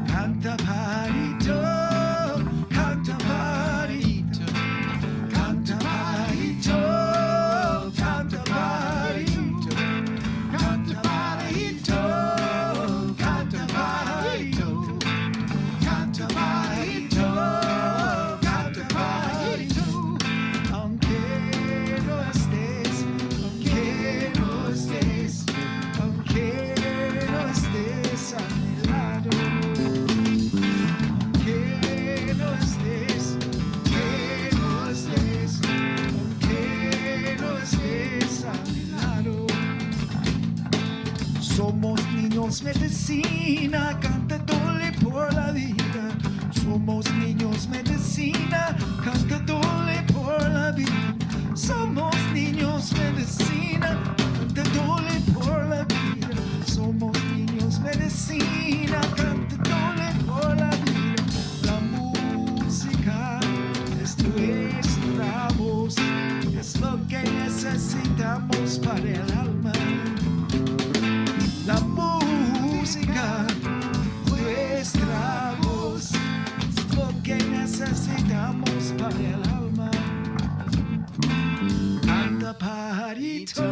Canta pajarito, canta pajarito, canta pajarito, canta pajarito, canta pajarito, canta pajarito, canta pajarito, canta pajarito, aunque no estés, aunque no estés, aunque no estés a mi lado. Que no estés, que no estés, que no estés a mi lado. Somos niños medicina, cantándole por la vida. Somos niños medicina, cantándole por la vida. Somos niños medicina, cantándole por la vida. Somos niños medicina, cantándole por la vida. La música es nuestra voz, es lo que necesitamos para el alma. La música parito,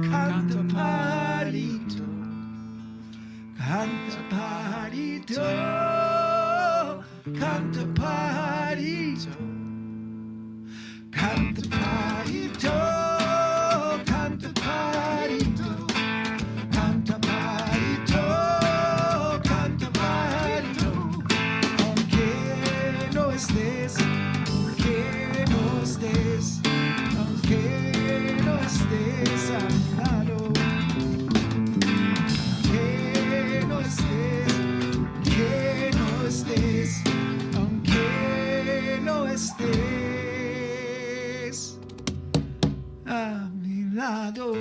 canta parito, canta parito, canta parito, canta parito, canta parito, canta parito, canta parito, aunque no estés, aunque no estés, aunque no estés a mi lado, que no estés, que no estés, aunque no estés a mi lado.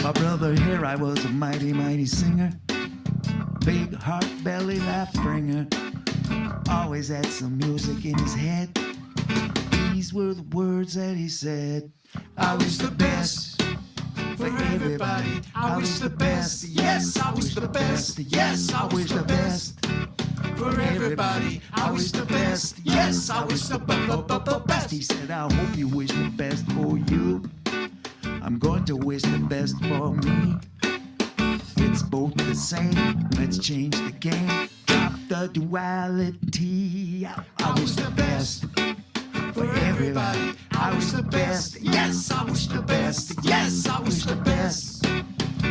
My brother here, I was a mighty, mighty singer. Big heart, belly, laugh bringer. Always had some music in his head. These were the words that he said. I wish the best for everybody. I wish the best. Yes, I wish the best. Yes, I wish the best for everybody. I wish the best. Yes, I wish the best. He said, I hope you wish the best for you. I'm going to wish the best for me. It's both the same. Let's change the game. Drop the duality. I wish the best for everybody. I wish the best. Yes, I wish the best. Yes, I wish the best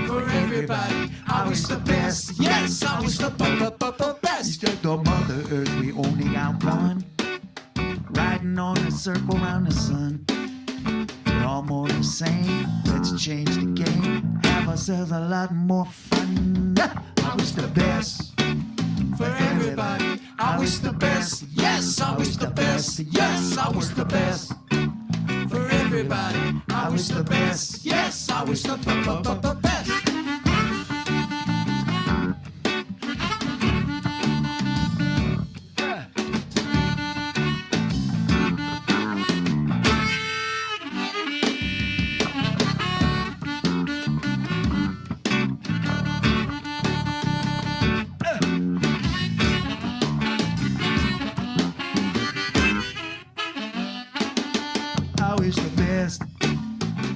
for everybody. I wish the best. Yes, I wish the best. He said, the Mother Earth, we only got one. Riding on a circle around the sun. We're all more the same. Let's change the game. Have ourselves a lot more fun. I wish the best for everybody. I wish the best. Yes, I wish the best. Yes, I wish the best for everybody. I wish the best. Yes, I wish the best. I wish the best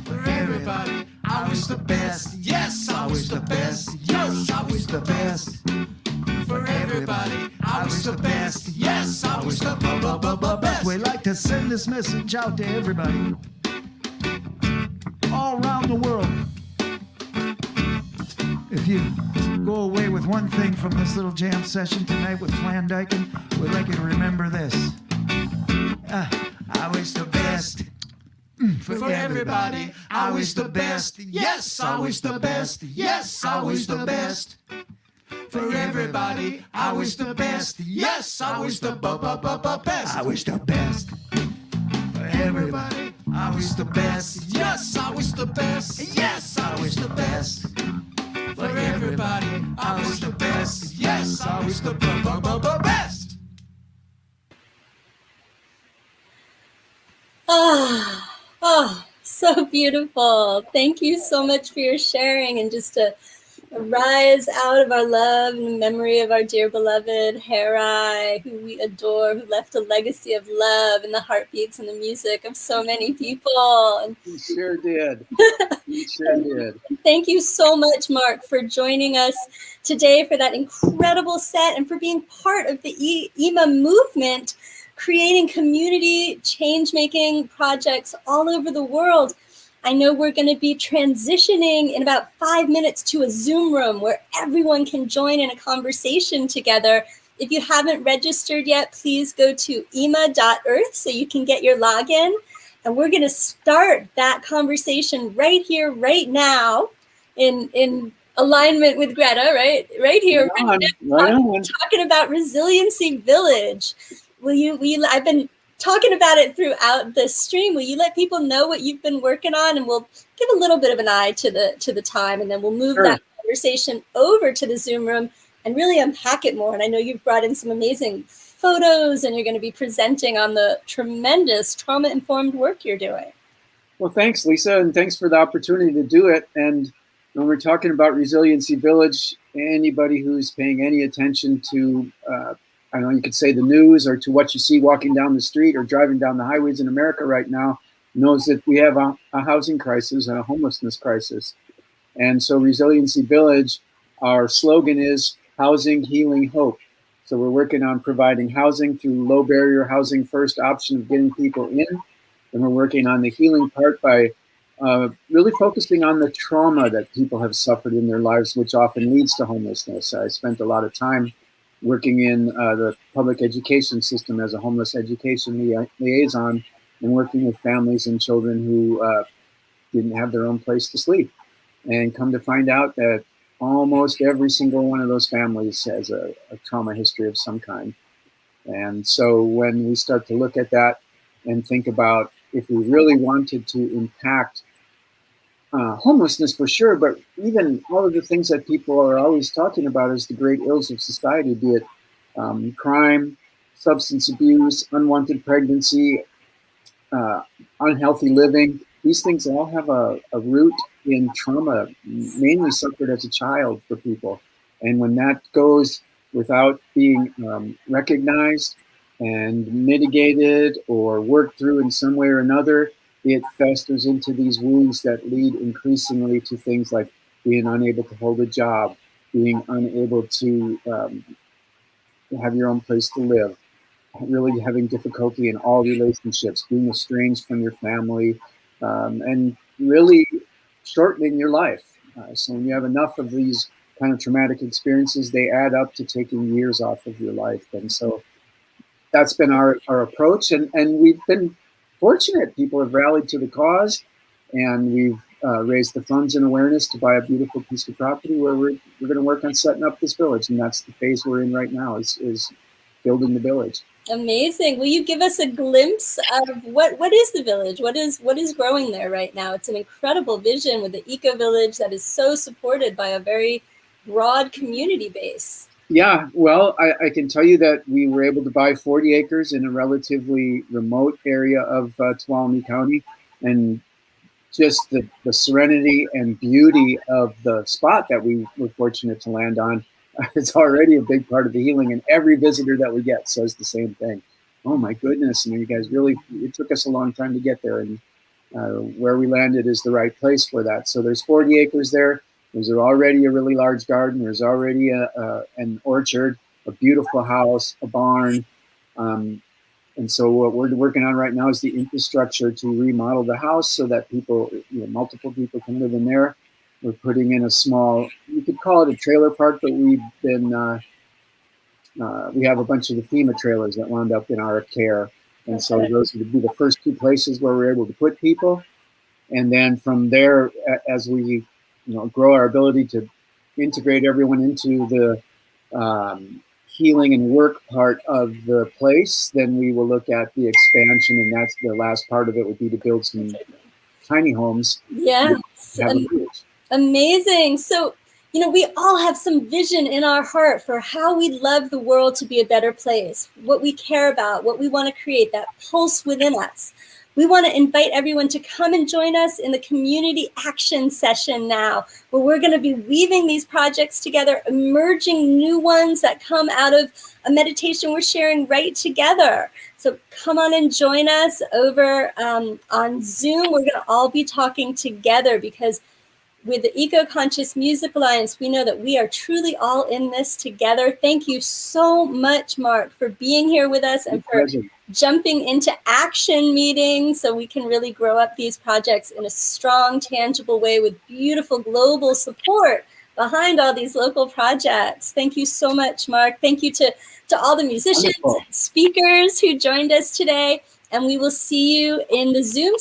for everybody. I wish the best. Yes, I wish the best. Yes, I wish the best for everybody. I wish the best. Yes, I wish the best. We'd like to send this message out to everybody all around the world. If you go away with one thing from this little jam session tonight with Clan Dyken, we'd like you to remember this. I wish the best for everybody. I wish the best. Yes, I wish the best. Yes, I wish the best for everybody. I wish the best. Yes, I wish the best. I wish the best for everybody. I wish the best. Yes, I wish the best. Yes, I wish the best for everybody. I wish the best. Yes, I wish the best. Oh, so beautiful. Thank you so much for your sharing and just to rise out of our love and memory of our dear beloved Herai, who we adore, who left a legacy of love in the heartbeats and the music of so many people. And You sure did. You sure did. thank you so much, Mark, for joining us today for that incredible set and for being part of the EMA movement, creating community change-making projects all over the world. I know we're going to be transitioning in about 5 minutes to a Zoom room where everyone can join in a conversation together. If you haven't registered yet, please go to ema.earth so you can get your login. And we're going to start that conversation right here, right now, in alignment with Greta, right here. Right on. Talking about Resiliency Village. I've been talking about it throughout the stream. Will you let people know what you've been working on? And we'll give a little bit of an eye to the time, and then we'll move that conversation over to the Zoom room and really unpack it more. And I know you've brought in some amazing photos, and you're going to be presenting on the tremendous trauma-informed work you're doing. Well, thanks, Lisa, and thanks for the opportunity to do it. And when we're talking about Resiliency Village, anybody who's paying any attention to, I don't know, you could say the news, or to what you see walking down the street or driving down the highways in America right now, knows that we have a housing crisis and a homelessness crisis. And so Resiliency Village, our slogan is housing, healing, hope. So we're working on providing housing through low barrier housing first option of getting people in. And we're working on the healing part by really focusing on the trauma that people have suffered in their lives, which often leads to homelessness. I spent a lot of time working in the public education system as a homeless education liaison, and working with families and children who didn't have their own place to sleep. And come to find out that almost every single one of those families has a trauma history of some kind. And so when we start to look at that and think about if we really wanted to impact homelessness for sure, but even all of the things that people are always talking about as the great ills of society, be it crime, substance abuse, unwanted pregnancy, unhealthy living, these things all have a root in trauma, mainly suffered as a child for people. And when that goes without being recognized and mitigated or worked through in some way or another, it festers into these wounds that lead increasingly to things like being unable to hold a job, being unable to have your own place to live, really having difficulty in all relationships, being estranged from your family, and really shortening your life. So when you have enough of these kind of traumatic experiences, they add up to taking years off of your life. And so that's been our approach. And we've been fortunate. People have rallied to the cause, and we've raised the funds and awareness to buy a beautiful piece of property where we're going to work on setting up this village. And that's the phase we're in right now, is building the village. Amazing. Will you give us a glimpse of what is the village? What is growing there right now? It's an incredible vision with the eco village that is so supported by a very broad community base. Yeah, well, I can tell you that we were able to buy 40 acres in a relatively remote area of Tuolumne County, and just the serenity and beauty of the spot that we were fortunate to land on, it's already a big part of the healing. And every visitor that we get says the same thing. Oh my goodness, you guys really, it took us a long time to get there, and where we landed is the right place for that. So there's 40 acres there. There's already a really large garden. There's already an orchard, a beautiful house, a barn. And so what we're working on right now is the infrastructure to remodel the house so that people, multiple people can live in there. We're putting in a small, you could call it a trailer park, but we've been, we have a bunch of the FEMA trailers that wound up in our care. And so those would be the first two places where we're able to put people. And then from there, as we grow our ability to integrate everyone into the healing and work part of the place, then we will look at the expansion, and that's the last part of it would be to build some tiny homes. Yes. Amazing. So, we all have some vision in our heart for how we'd love the world to be a better place, what we care about, what we want to create, that pulse within us. We want to invite everyone to come and join us in the community action session now, where we're going to be weaving these projects together, emerging new ones that come out of a meditation we're sharing right together. So come on and join us over on Zoom. We're going to all be talking together, because with the Eco-Conscious Music Alliance, we know that we are truly all in this together. Thank you so much, Mark, for being here with us and for jumping into action meetings so we can really grow up these projects in a strong, tangible way with beautiful global support behind all these local projects. Thank you so much, Mark. Thank you to all the musicians and speakers who joined us today. and we will see you in the Zoom